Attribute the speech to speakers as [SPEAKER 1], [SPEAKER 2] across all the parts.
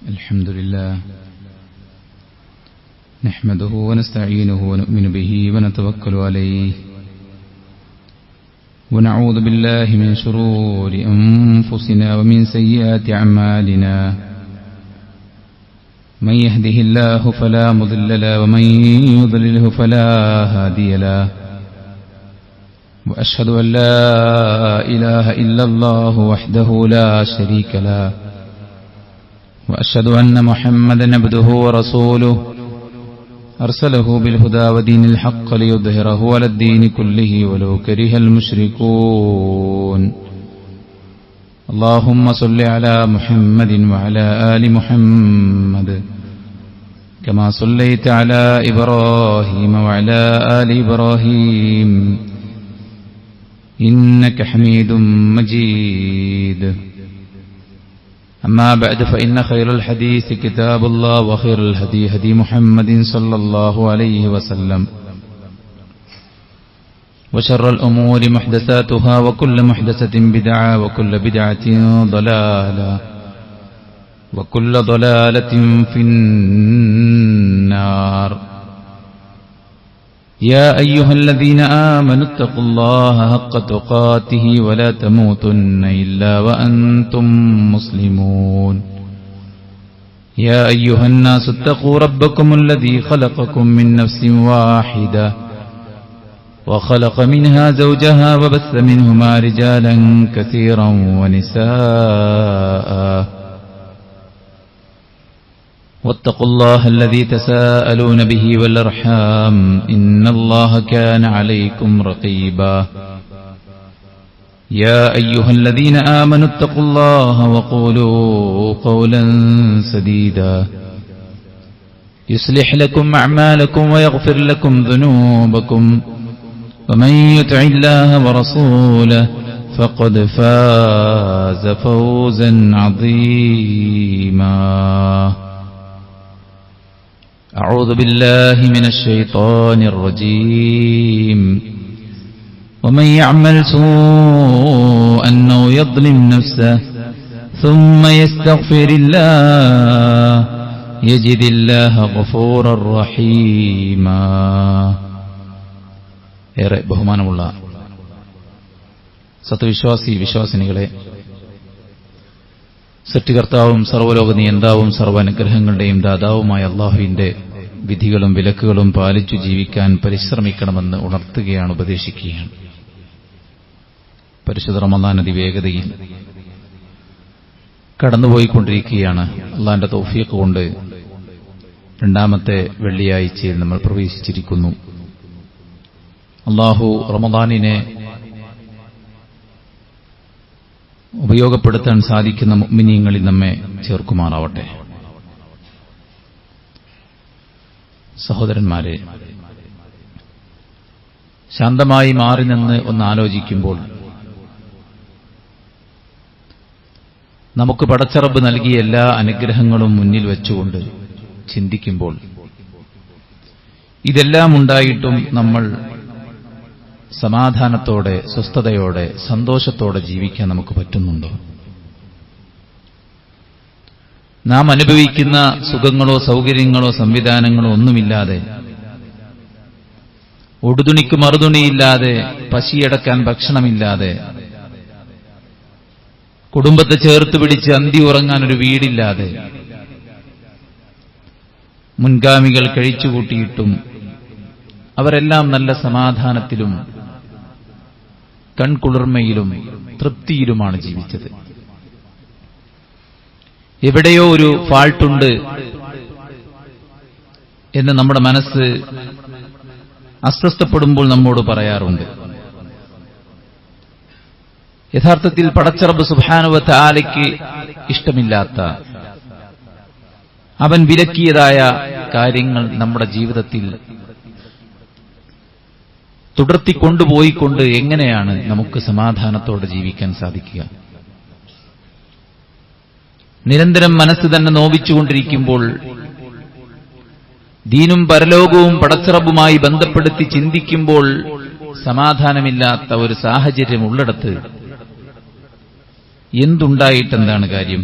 [SPEAKER 1] الحمد لله نحمده ونستعينه ونؤمن به ونتوكل عليه ونعوذ بالله من شرور أنفسنا ومن سيئات أعمالنا من يهده الله فلا مضل له ومن يضلله فلا هادي له وأشهد أن لا إله إلا الله وحده لا شريك له وأشهد أن محمدا عبده ورسوله أرسله بالهدى ودين الحق ليظهره على الدين كله ولو كره المشركون اللهم صل على محمد وعلى آل محمد كما صليت على إبراهيم وعلى آل إبراهيم إنك حميد مجيد أما بعد فإن خير الحديث كتاب الله وخير الهدي هدي محمد صلى الله عليه وسلم وشر الأمور محدثاتها وكل محدثة بدعة وكل بدعة ضلالة وكل ضلالة في النار يا أيها الذين آمنوا اتقوا الله حق تقاته ولا تموتن إلا وأنتم مسلمون يا أيها الناس اتقوا ربكم الذي خلقكم من نفس واحدة وخلق منها زوجها وبث منهما رجالا كثيرا ونساء واتقوا الله الذي تساءلون به والأرحام إن الله كان عليكم رقيبا يا أيها الذين آمنوا اتقوا الله وقولوا قولا سديدا يصلح لكم أعمالكم ويغفر لكم ذنوبكم ومن يطع الله ورسوله فقد فاز فوزا عظيما أعوذ بالله من الشيطان الرجيم ومن يعمل سوءا أو يظلم نفسه ثم يستغفر الله يجد الله غفورا رحيما ഏറെ ബഹുമാനമുള്ള സത്യവിശ്വാസി വിശ്വാസിനികളെ, സൃഷ്ടികർത്താവും സർവ്വലോക നിയന്താവും സർവ്വനുഗ്രഹങ്ങളുടെയും ദാതാവുമായ അല്ലാഹുവിന്റെ വിധികളും വിലക്കുകളും പാലിച്ചു ജീവിക്കാൻ പരിശ്രമിക്കണമെന്ന് ഉണർത്തുകയാണ്, ഉപദേശിക്കുകയാണ്. പരിശുദ്ധ റമദാൻ അതിവേഗതയിൽ കടന്നുപോയിക്കൊണ്ടിരിക്കുകയാണ്. അല്ലാഹുവിന്റെ തൗഫീഖ് കൊണ്ട് രണ്ടാമത്തെ വെള്ളിയാഴ്ചയിൽ നമ്മൾ പ്രവേശിച്ചിരിക്കുന്നു. അല്ലാഹു റമദാനിനെ ഉപയോഗപ്പെടുത്താൻ സാധിക്കുന്ന മുഅ്മിനീങ്ങളിൽ നമ്മെ ചേർക്കുമാറാവട്ടെ. സഹോദരന്മാരെ, ശാന്തമായി മാറി നിന്ന് ഒന്ന് ആലോചിക്കുമ്പോൾ നമുക്ക് പടച്ചറബ് നൽകിയ എല്ലാ അനുഗ്രഹങ്ങളും മുന്നിൽ വെച്ചുകൊണ്ട് ചിന്തിക്കുമ്പോൾ ഇതെല്ലാം ഉണ്ടായിട്ടും നമ്മൾ സമാധാനത്തോടെ, സ്വസ്ഥതയോടെ, സന്തോഷത്തോടെ ജീവിക്കാൻ നമുക്ക് പറ്റുന്നുണ്ടോ? നാം അനുഭവിക്കുന്ന സുഖങ്ങളോ സൗകര്യങ്ങളോ സംവിധാനങ്ങളോ ഒന്നുമില്ലാതെ, ഉടുതുണിക്ക് മറുതുണിയില്ലാതെ, പശിയടക്കാൻ ഭക്ഷണമില്ലാതെ, കുടുംബത്തെ ചേർത്ത് പിടിച്ച് അന്തി ഉറങ്ങാൻ ഒരു വീടില്ലാതെ, മുൻഗാമികൾ കഴിച്ചുകൂട്ടിയിട്ടും അവരെല്ലാം നല്ല സമാധാനത്തിലും കൺകുളിർമയിലും തൃപ്തിയിലുമാണ് ജീവിച്ചത്. എവിടെയോ ഒരു ഫാൾട്ടുണ്ട് എന്ന് നമ്മുടെ മനസ്സ് അസ്വസ്ഥപ്പെടുമ്പോൾ നമ്മോട് പറയാറുണ്ട്. യഥാർത്ഥത്തിൽ പടച്ചറബ് സുബ്ഹാനഹു വ തആലയ്ക്ക് ഇഷ്ടമില്ലാത്ത, അവൻ വിലക്കിയതായ കാര്യങ്ങൾ നമ്മുടെ ജീവിതത്തിൽ തുടർത്തിക്കൊണ്ടുപോയിക്കൊണ്ട് എങ്ങനെയാണ് നമുക്ക് സമാധാനത്തോടെ ജീവിക്കാൻ സാധിക്കുക? നിരന്തരം മനസ്സ് തന്നെ നോവിച്ചുകൊണ്ടിരിക്കുമ്പോൾ, ദീനും പരലോകവും പടച്ചറബുമായി ബന്ധപ്പെടുത്തി ചിന്തിക്കുമ്പോൾ സമാധാനമില്ലാത്ത ഒരു സാഹചര്യം ഉള്ളിടത്ത് എന്തുണ്ടായിട്ടെന്താണ് കാര്യം?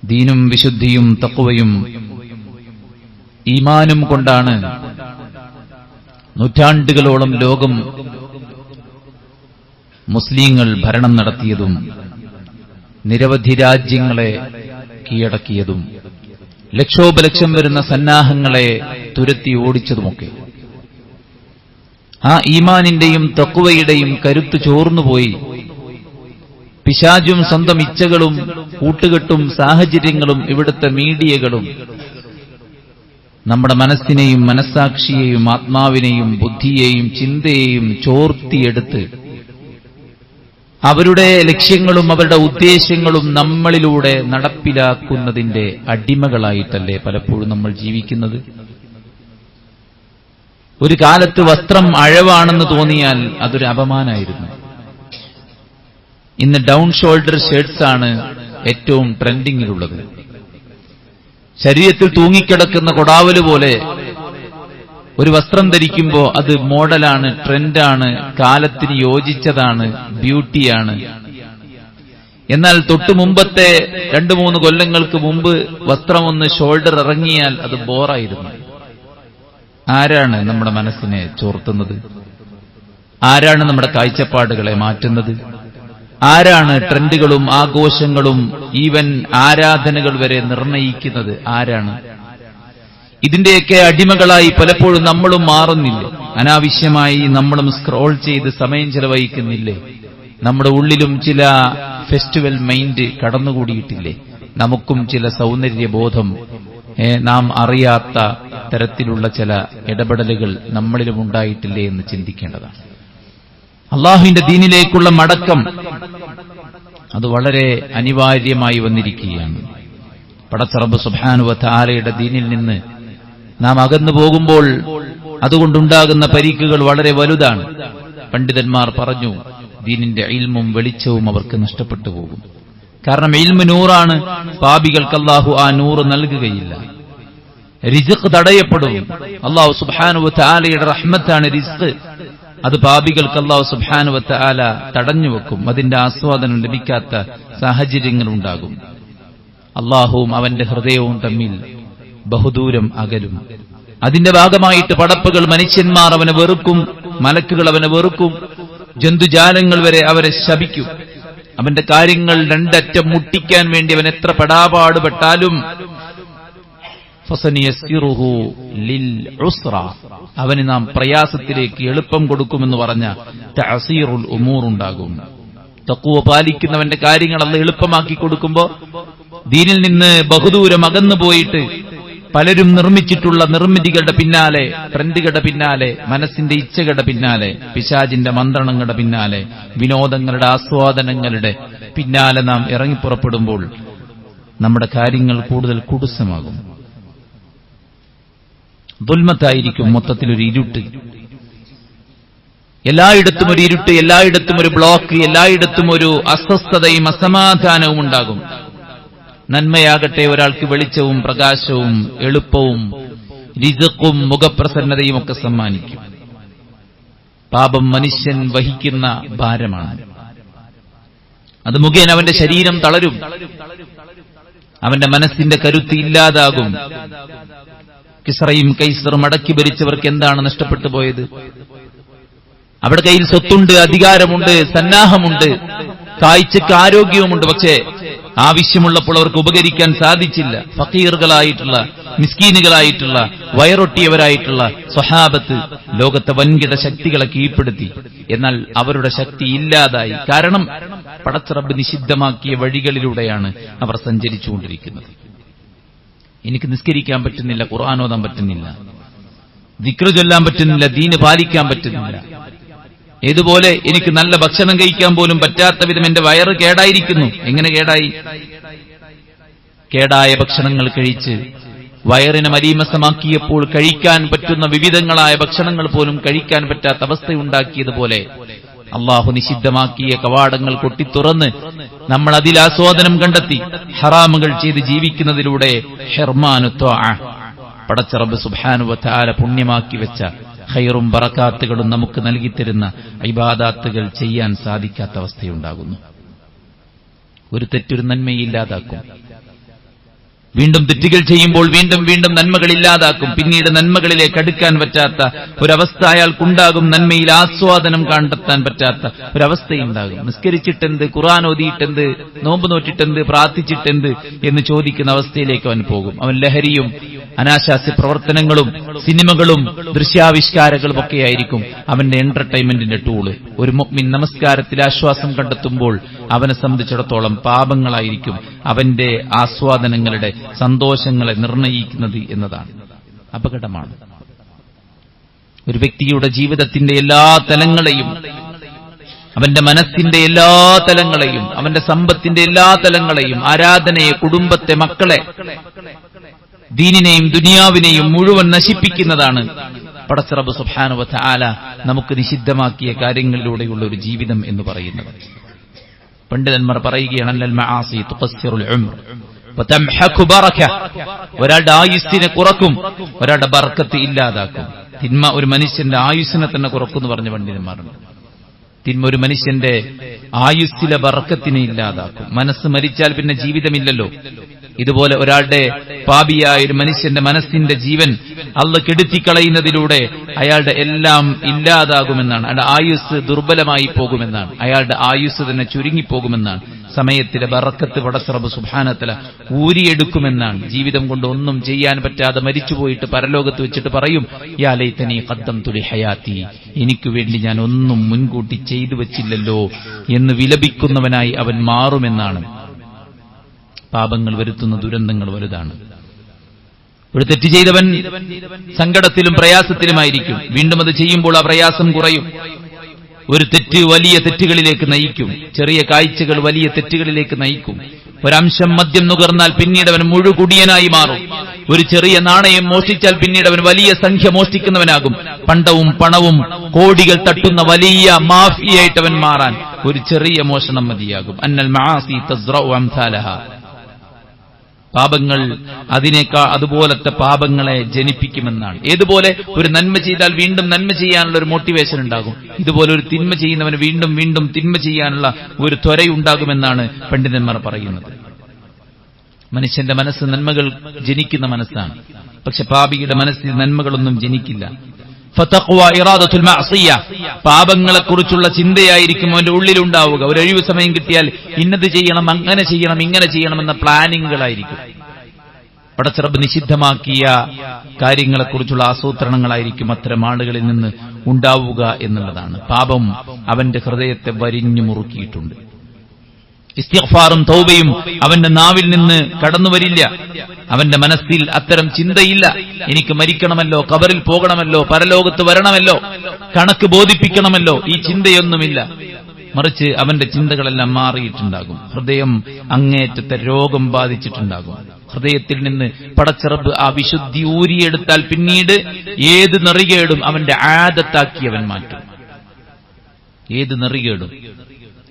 [SPEAKER 1] ദീനും വിശുദ്ധിയും തഖ്വയും ഈമാനും കൊണ്ടാണ് നൂറ്റാണ്ടുകളോളം ലോകം മുസ്ലിങ്ങൾ ഭരണം നടത്തിയതും നിരവധി രാജ്യങ്ങളെ കീഴടക്കിയതും ലക്ഷോപലക്ഷം വരുന്ന സന്നാഹങ്ങളെ തുരത്തി ഓടിച്ചതുമൊക്കെ. ആ ഈമാനിന്റെയും തഖ്വയുടെയും കരുത്ത് ചോർന്നുപോയി പിശാചും സ്വന്തം ഇച്ഛകളും കൂട്ടുകെട്ടും സാഹചര്യങ്ങളും ഇവിടുത്തെ മീഡിയകളും നമ്മുടെ മനസ്സിനെയും മനസ്സാക്ഷിയെയും ആത്മാവിനെയും ബുദ്ധിയെയും ചിന്തയെയും ചോർത്തിയെടുത്ത് അവരുടെ ലക്ഷ്യങ്ങളും അവരുടെ ഉദ്ദേശങ്ങളും നമ്മളിലൂടെ നടപ്പിലാക്കുന്നതിന്റെ അടിമകളായിട്ടല്ലേ പലപ്പോഴും നമ്മൾ ജീവിക്കുന്നത്? ഒരു കാലത്ത് വസ്ത്രം അഴവാണെന്ന് തോന്നിയാൽ അതൊരു അപമാനമായിരുന്നു. ഇന്ന് ഡൗൺ ഷോൾഡർ ഷർട്ട്സ് ആണ് ഏറ്റവും ട്രെൻഡിങ്ങിലുള്ളത്. ശരീരത്തിൽ തൂങ്ങിക്കിടക്കുന്ന കൊടാവല് പോലെ ഒരു വസ്ത്രം ധരിക്കുമ്പോൾ അത് മോഡലാണ്, ട്രെൻഡാണ്, കാലത്തിന് യോജിച്ചതാണ്, ബ്യൂട്ടിയാണ്. എന്നാൽ തൊട്ടു മുമ്പത്തെ 2-3 കൊല്ലങ്ങൾക്ക് മുമ്പ് വസ്ത്രം ഒന്ന് ഷോൾഡർ ഇറങ്ങിയാൽ അത് ബോറായിരുന്നു. ആരാണ് നമ്മുടെ മനസ്സിനെ ചോർത്തുന്നത്? ആരാണ് നമ്മുടെ കാഴ്ചപ്പാടുകളെ മാറ്റുന്നത്? ആരാണ് ട്രെൻഡുകളും ആഘോഷങ്ങളും ഈവൻ ആരാധനകൾ വരെ നിർണയിക്കുന്നത്? ആരാണ്? ഇതിന്റെയൊക്കെ അടിമകളായി പലപ്പോഴും നമ്മളും മാറുന്നില്ലേ? അനാവശ്യമായി നമ്മളും സ്ക്രോൾ ചെയ്ത് സമയം ചെലവഴിക്കുന്നില്ലേ? നമ്മുടെ ഉള്ളിലും ചില ഫെസ്റ്റിവൽ മൈൻഡ് കടന്നുകൂടിയിട്ടില്ലേ? നമുക്കും ചില സൗന്ദര്യബോധം നാം അറിയാത്ത തരത്തിലുള്ള ചില ഇടപെടലുകൾ നമ്മളിലും ഉണ്ടായിട്ടില്ലേ എന്ന് ചിന്തിക്കേണ്ടതാണ്. അള്ളാഹുവിന്റെ ദീനിലേക്കുള്ള മടക്കം അത് വളരെ അനിവാര്യമായി വന്നിരിക്കുകയാണ്. പടച്ച റബ്ബ് സുബ്ഹാനഹു വ തആലയുടെ ദീനിൽ നിന്ന് നാം അകന്നു പോകുമ്പോൾ അതുകൊണ്ടുണ്ടാകുന്ന പരിക്കുകൾ വളരെ വലുതാണ്. പണ്ഡിതന്മാർ പറഞ്ഞു, ദീനിന്റെ ഇൽമും വെളിച്ചവും അവർക്ക് നഷ്ടപ്പെട്ടു പോകും. കാരണം ഇൽമു നൂറാണ്, പാപികൾക്ക് അല്ലാഹു ആ നൂറ് നൽകുകയില്ല. റിസ്ഖ് തടയപ്പെടും. അല്ലാഹു സുബ്ഹാനഹു വ തആലയുടെ റഹ്മത്താണ് റിസ്ഖ്. അത് പാപികൾക്ക് അല്ലാഹു സുബ്ഹാനഹു വ തആല തടഞ്ഞുവെക്കും. അതിന്റെ ആസ്വാദനം ലഭിക്കാത്ത സാഹചര്യങ്ങൾ ഉണ്ടാകും. അല്ലാഹുവും അവന്റെ ഹൃദയവും തമ്മിൽ ബഹുദൂരം അകലും. അതിന്റെ ഭാഗമായിട്ട് പടപ്പുകൾ, മനുഷ്യന്മാർ അവനെ വെറുക്കും, മലക്കുകൾ അവനെ വെറുക്കും, ജന്തുജാലങ്ങൾ വരെ അവരെ ശപിക്കും. അവന്റെ കാര്യങ്ങൾ രണ്ടറ്റം മുട്ടിക്കാൻ വേണ്ടി അവൻ എത്ര പെടാപാടുപെട്ടാലും അവന് നാം പ്രയാസത്തിലേക്ക് എളുപ്പം കൊടുക്കുമെന്ന് പറഞ്ഞ തഅസീറുൽ ഉമൂർ ഉണ്ടാകും. തഖ്വ പാലിക്കുന്നവന്റെ കാര്യങ്ങൾ അല്ലാഹു എളുപ്പമാക്കി കൊടുക്കുമ്പോൾ ദീനിൽ നിന്ന് ബഹുദൂരം അകന്നു പോയിട്ട് പലരും നിർമ്മിച്ചിട്ടുള്ള നിർമ്മിതികളുടെ പിന്നാലെ, ട്രെൻഡുകളുടെ പിന്നാലെ, മനസ്സിന്റെ ഇച്ഛകളുടെ പിന്നാലെ, പിശാചിന്റെ മന്ത്രണങ്ങളുടെ പിന്നാലെ, വിനോദങ്ങളുടെ ആസ്വാദനങ്ങളുടെ പിന്നാലെ നാം ഇറങ്ങിപ്പുറപ്പെടുമ്പോൾ നമ്മുടെ കാര്യങ്ങൾ കൂടുതൽ കുടുസമാകും. ദുൽമത്തായിരിക്കും. മൊത്തത്തിലൊരു ഇരുട്ട്. എല്ലായിടത്തും ഒരു ഇരുട്ട്, എല്ലായിടത്തും ഒരു ബ്ലോക്ക്, എല്ലായിടത്തും ഒരു അസ്വസ്ഥതയും അസമാധാനവും ഉണ്ടാകും. നന്മയാകട്ടെ ഒരാൾക്ക് വെളിച്ചവും പ്രകാശവും എളുപ്പവും റിസ്ഖും മുഖപ്രസന്നതയും ഒക്കെ സമ്മാനിക്കും. പാപം മനുഷ്യൻ വഹിക്കുന്ന ഭാരമാണ്. അത് മുഖേന അവന്റെ ശരീരം തളരും, അവന്റെ മനസ്സിന്റെ കരുത്ത് ഇല്ലാതാകും. കിസ്റയും കൈസറും അടക്കി ഭരിച്ചവർക്ക് എന്താണ് നഷ്ടപ്പെട്ടു പോയത്? അവിടെ കയ്യിൽ സ്വത്തുണ്ട്, അധികാരമുണ്ട്, സന്നാഹമുണ്ട്, കാഴ്ചക്ക് ആരോഗ്യവുമുണ്ട്. പക്ഷേ ആവശ്യമുള്ളപ്പോൾ അവർക്ക് ഉപകരിക്കാൻ സാധിച്ചില്ല. ഫഖീറുകളായിട്ടുള്ള, മിസ്കീനുകളായിട്ടുള്ള, വയറൊട്ടിയവരായിട്ടുള്ള സ്വഹാബത്ത് ലോകത്തെ വൻകിട ശക്തികളെ കീഴ്പ്പെടുത്തി. എന്നാൽ അവരുടെ ശക്തി ഇല്ലാതായി. കാരണം പടച്ച റബ്ബ് നിഷിദ്ധമാക്കിയ വഴികളിലൂടെയാണ് അവർ സഞ്ചരിച്ചുകൊണ്ടിരിക്കുന്നത്. എനിക്ക് നിസ്കരിക്കാൻ പറ്റുന്നില്ല, ഖുർആൻ ഓതാൻ പറ്റുന്നില്ല, ദിക്ർ ചൊല്ലാൻ പറ്റുന്നില്ല, ദീന് പാലിക്കാൻ പറ്റുന്നില്ല. ഏതുപോലെ എനിക്ക് നല്ല ഭക്ഷണം കഴിക്കാൻ പോലും പറ്റാത്ത വിധം എന്റെ വയറ് കേടായിരിക്കുന്നു. എങ്ങനെ കേടായി? കേടായ ഭക്ഷണങ്ങൾ കഴിച്ച് വയറിനെ മലീമസമാക്കിയപ്പോൾ കഴിക്കാൻ പറ്റുന്ന വിവിധങ്ങളായ ഭക്ഷണങ്ങൾ പോലും കഴിക്കാൻ പറ്റാത്ത അവസ്ഥയുണ്ടാക്കിയതുപോലെ അള്ളാഹു നിഷിദ്ധമാക്കിയ കവാടങ്ങൾ കൊട്ടിത്തുറന്ന് നമ്മൾ അതിൽ ആസ്വാദനം കണ്ടെത്തി ഹറാമുകൾ ചെയ്ത് ജീവിക്കുന്നതിലൂടെ പടച്ച റബ്ബ് സുബ്ഹാനഹു വ തആല പുണ്യമാക്കി വെച്ച ഖൈറും ബറകാത്തുകളും നമുക്ക് നൽകിത്തരുന്ന ഇബാദാത്തുകൾ ചെയ്യാൻ സാധിക്കാത്ത അവസ്ഥയുണ്ടാകുന്നു. ഒരു തെറ്റൊരു നന്മയില്ലാതാക്കും. വീണ്ടും തെറ്റുകൾ ചെയ്യുമ്പോൾ വീണ്ടും വീണ്ടും നന്മകൾ ഇല്ലാതാക്കും. പിന്നീട് നന്മകളിലേക്ക് അടുക്കാൻ പറ്റാത്ത ഒരവസ്ഥ അയാൾക്കുണ്ടാകും. നന്മയിൽ ആസ്വാദനം കണ്ടെത്താൻ പറ്റാത്ത ഒരവസ്ഥയുണ്ടാകും. നിസ്കരിച്ചിട്ടെന്ത്, ഖുർആൻ ഓതിയിട്ടെന്ത്, നോമ്പ് നോറ്റിട്ടെന്ത്, പ്രാർത്ഥിച്ചിട്ടെന്ത് എന്ന് ചോദിക്കുന്ന അവസ്ഥയിലേക്ക് അവൻ പോകും. അവൻ ലഹരിയും അനാശാസ്യ പ്രവർത്തനങ്ങളും സിനിമകളും ദൃശ്യാവിഷ്കാരങ്ങളും ഒക്കെയായിരിക്കും അവന്റെ എന്റർടൈൻമെന്റിന്റെ ടൂള്. ഒരു മുഅ്മിൻ നമസ്കാരത്തിൽ ആശ്വാസം കണ്ടെത്തുമ്പോൾ അവനെ സംബന്ധിച്ചിടത്തോളം പാപങ്ങളായിരിക്കും അവന്റെ ആസ്വാദനങ്ങളുടെ സന്തോഷങ്ങളെ നിർണയിക്കുന്നത് എന്നതാണ്. അപകടമാണ്. ഒരു വ്യക്തിയുടെ ജീവിതത്തിന്റെ എല്ലാ തലങ്ങളെയും, അവന്റെ മനസ്സിന്റെ എല്ലാ തലങ്ങളെയും, അവന്റെ സമ്പത്തിന്റെ എല്ലാ തലങ്ങളെയും, ആരാധനയെ, കുടുംബത്തെ, മക്കളെ, ദീനിനെയും ദുനിയാവിനെയും മുഴുവൻ നശിപ്പിക്കുന്നതാണ് പടച്ച റബ്ബ് സുബ്ഹാനഹു വ തആല നമുക്ക് നിഷിദ്ധമാക്കിയ കാര്യങ്ങളിലൂടെയുള്ള ഒരു ജീവിതം എന്ന് പറയുന്നത്. പണ്ഡിതന്മാർ പറയുകയാണ്, അന്നൽ മആസി തുഖസ്സിറുൽ ഉംർ വതംഹഖു ബറക. ഒരാളുടെ ആയുസ്സിനെ കുറക്കും, ഒരാളുടെ ബർക്കത്ത് ഇല്ലാതാക്കും. തിന്മ ഒരു മനുഷ്യന്റെ ആയുസ്സിനെ തന്നെ കുറക്കുമെന്ന് പറഞ്ഞ പണ്ഡിതന്മാരുണ്ട്. തിന്മ ഒരു മനുഷ്യന്റെ ആയുസ്സിലെ ബർക്കത്തിനെ ഇല്ലാതാക്കും. മനസ്സ് മരിച്ചാൽ പിന്നെ ജീവിതമില്ലല്ലോ. ഇതുപോലെ ഒരാളുടെ പാപിയായ ഒരു മനുഷ്യന്റെ മനസ്സിന്റെ ജീവൻ അള്ളാഹ് കെടുത്തിക്കളയുന്നതിലൂടെ അയാളുടെ എല്ലാം ഇല്ലാതാകുമെന്നാണ്. അയാളുടെ ആയുസ് ദുർബലമായി പോകുമെന്നാണ്. അയാളുടെ ആയുസ് തന്നെ ചുരുങ്ങിപ്പോകുമെന്നാണ്. സമയത്തിലെ ബറക്കത്ത് പടച്ച റബ്ബ് സുബ്ഹാനഹു വ തആല ഊരിയെടുക്കുമെന്നാണ്. ജീവിതം കൊണ്ട് ഒന്നും ചെയ്യാൻ പറ്റാതെ മരിച്ചുപോയിട്ട് പരലോകത്ത് വെച്ചിട്ട് പറയും, യാ ലൈതനി ഖദ്ദംതു ലി ഹയാത്തി, എനിക്ക് വേണ്ടി ഞാൻ ഒന്നും മുൻകൂട്ടി ചെയ്തു വച്ചില്ലല്ലോ എന്ന് വിലപിക്കുന്നവനായി അവൻ മാറുമെന്നാണ്. പാപങ്ങൾ വരുത്തുന്ന ദുരന്തങ്ങൾ വലുതാണ്. ഒരു തെറ്റ് ചെയ്തവൻ സങ്കടത്തിലും പ്രയാസത്തിലുമായിരിക്കും. വീണ്ടും അത് ചെയ്യുമ്പോൾ ആ പ്രയാസം കുറയും. ഒരു തെറ്റ് വലിയ തെറ്റുകളിലേക്ക് നയിക്കും. ചെറിയ കാഴ്ചകൾ വലിയ തെറ്റുകളിലേക്ക് നയിക്കും. ഒരംശം മദ്യം നുകർന്നാൽ പിന്നീട് അവൻ മുഴുകുടിയനായി മാറും. ഒരു ചെറിയ നാണയം മോഷ്ടിച്ചാൽ പിന്നീട് അവൻ വലിയ സംഖ്യ മോഷ്ടിക്കുന്നവനാകും. പണ്ടവും പണവും കോടികൾ തട്ടുന്ന വലിയ മാഫിയായിട്ട് അവൻ മാറാൻ ഒരു ചെറിയ മോഷണം മതിയാകും. അന്നൽ മആസി തസ്റഉ അംസാലഹ. പാപങ്ങൾ അതുപോലത്തെ പാപങ്ങളെ ജനിപ്പിക്കുമെന്നാണ്. ഏതുപോലെ ഒരു നന്മ ചെയ്താൽ വീണ്ടും നന്മ ചെയ്യാനുള്ള ഒരു മോട്ടിവേഷൻ ഉണ്ടാകും, ഇതുപോലെ ഒരു തിന്മ ചെയ്യുന്നവന് വീണ്ടും വീണ്ടും തിന്മ ചെയ്യാനുള്ള ഒരു ത്വരയുണ്ടാകുമെന്നാണ് പണ്ഡിതന്മാർ പറയുന്നത്. മനുഷ്യന്റെ മനസ്സ് നന്മകൾ ജനിക്കുന്ന മനസ്സാണ്. പക്ഷെ പാപിയുടെ മനസ്സിൽ നന്മകളൊന്നും ജനിക്കില്ല. ഫതഖ്വ ഇറാദത്തുൽ മഅസിയ, പാപങ്ങളെക്കുറിച്ചുള്ള ചിന്തയായിരിക്കും അവന്റെ ഉള്ളിലുണ്ടാവുക. ഒരു ഒഴിവ് സമയം കിട്ടിയാൽ ഇന്നത് ചെയ്യണം, അങ്ങനെ ചെയ്യണം, ഇങ്ങനെ ചെയ്യണമെന്ന പ്ലാനിങ്ങുകളായിരിക്കും. പടച്ച റബ്ബ് നിഷിദ്ധമാക്കിയ കാര്യങ്ങളെക്കുറിച്ചുള്ള ആസൂത്രണങ്ങളായിരിക്കും അത്തരം ആളുകളിൽ നിന്ന് ഉണ്ടാവുക എന്നുള്ളതാണ്. പാപം അവന്റെ ഹൃദയത്തെ വരിഞ്ഞു മുറുക്കിയിട്ടുണ്ട്. ഇസ്തിഗ്ഫാറും തൗബയും അവന്റെ നാവിൽ നിന്ന് കടന്നുവരില്ല. അവന്റെ മനസ്സിൽ അത്തരം ചിന്തയില്ല. എനിക്ക് മരിക്കണമല്ലോ, ഖബറിൽ പോകണമല്ലോ, പരലോകത്ത് വരണമല്ലോ, കണക്ക് ബോധിപ്പിക്കണമല്ലോ, ഈ ചിന്തയൊന്നുമില്ല. മറിച്ച് അവന്റെ ചിന്തകളെല്ലാം മാറിയിട്ടുണ്ടാകും. ഹൃദയം അങ്ങേറ്റത്തെ രോഗം ബാധിച്ചിട്ടുണ്ടാകും. ഹൃദയത്തിൽ നിന്ന് പടച്ച റബ്ബ് ആ വിശുദ്ധി ഊരിയെടുത്താൽ പിന്നീട് ഏത് നെറികേടും അവന്റെ ആദത്താക്കി അവൻ മാറ്റും. ഏത് നെറികേടും,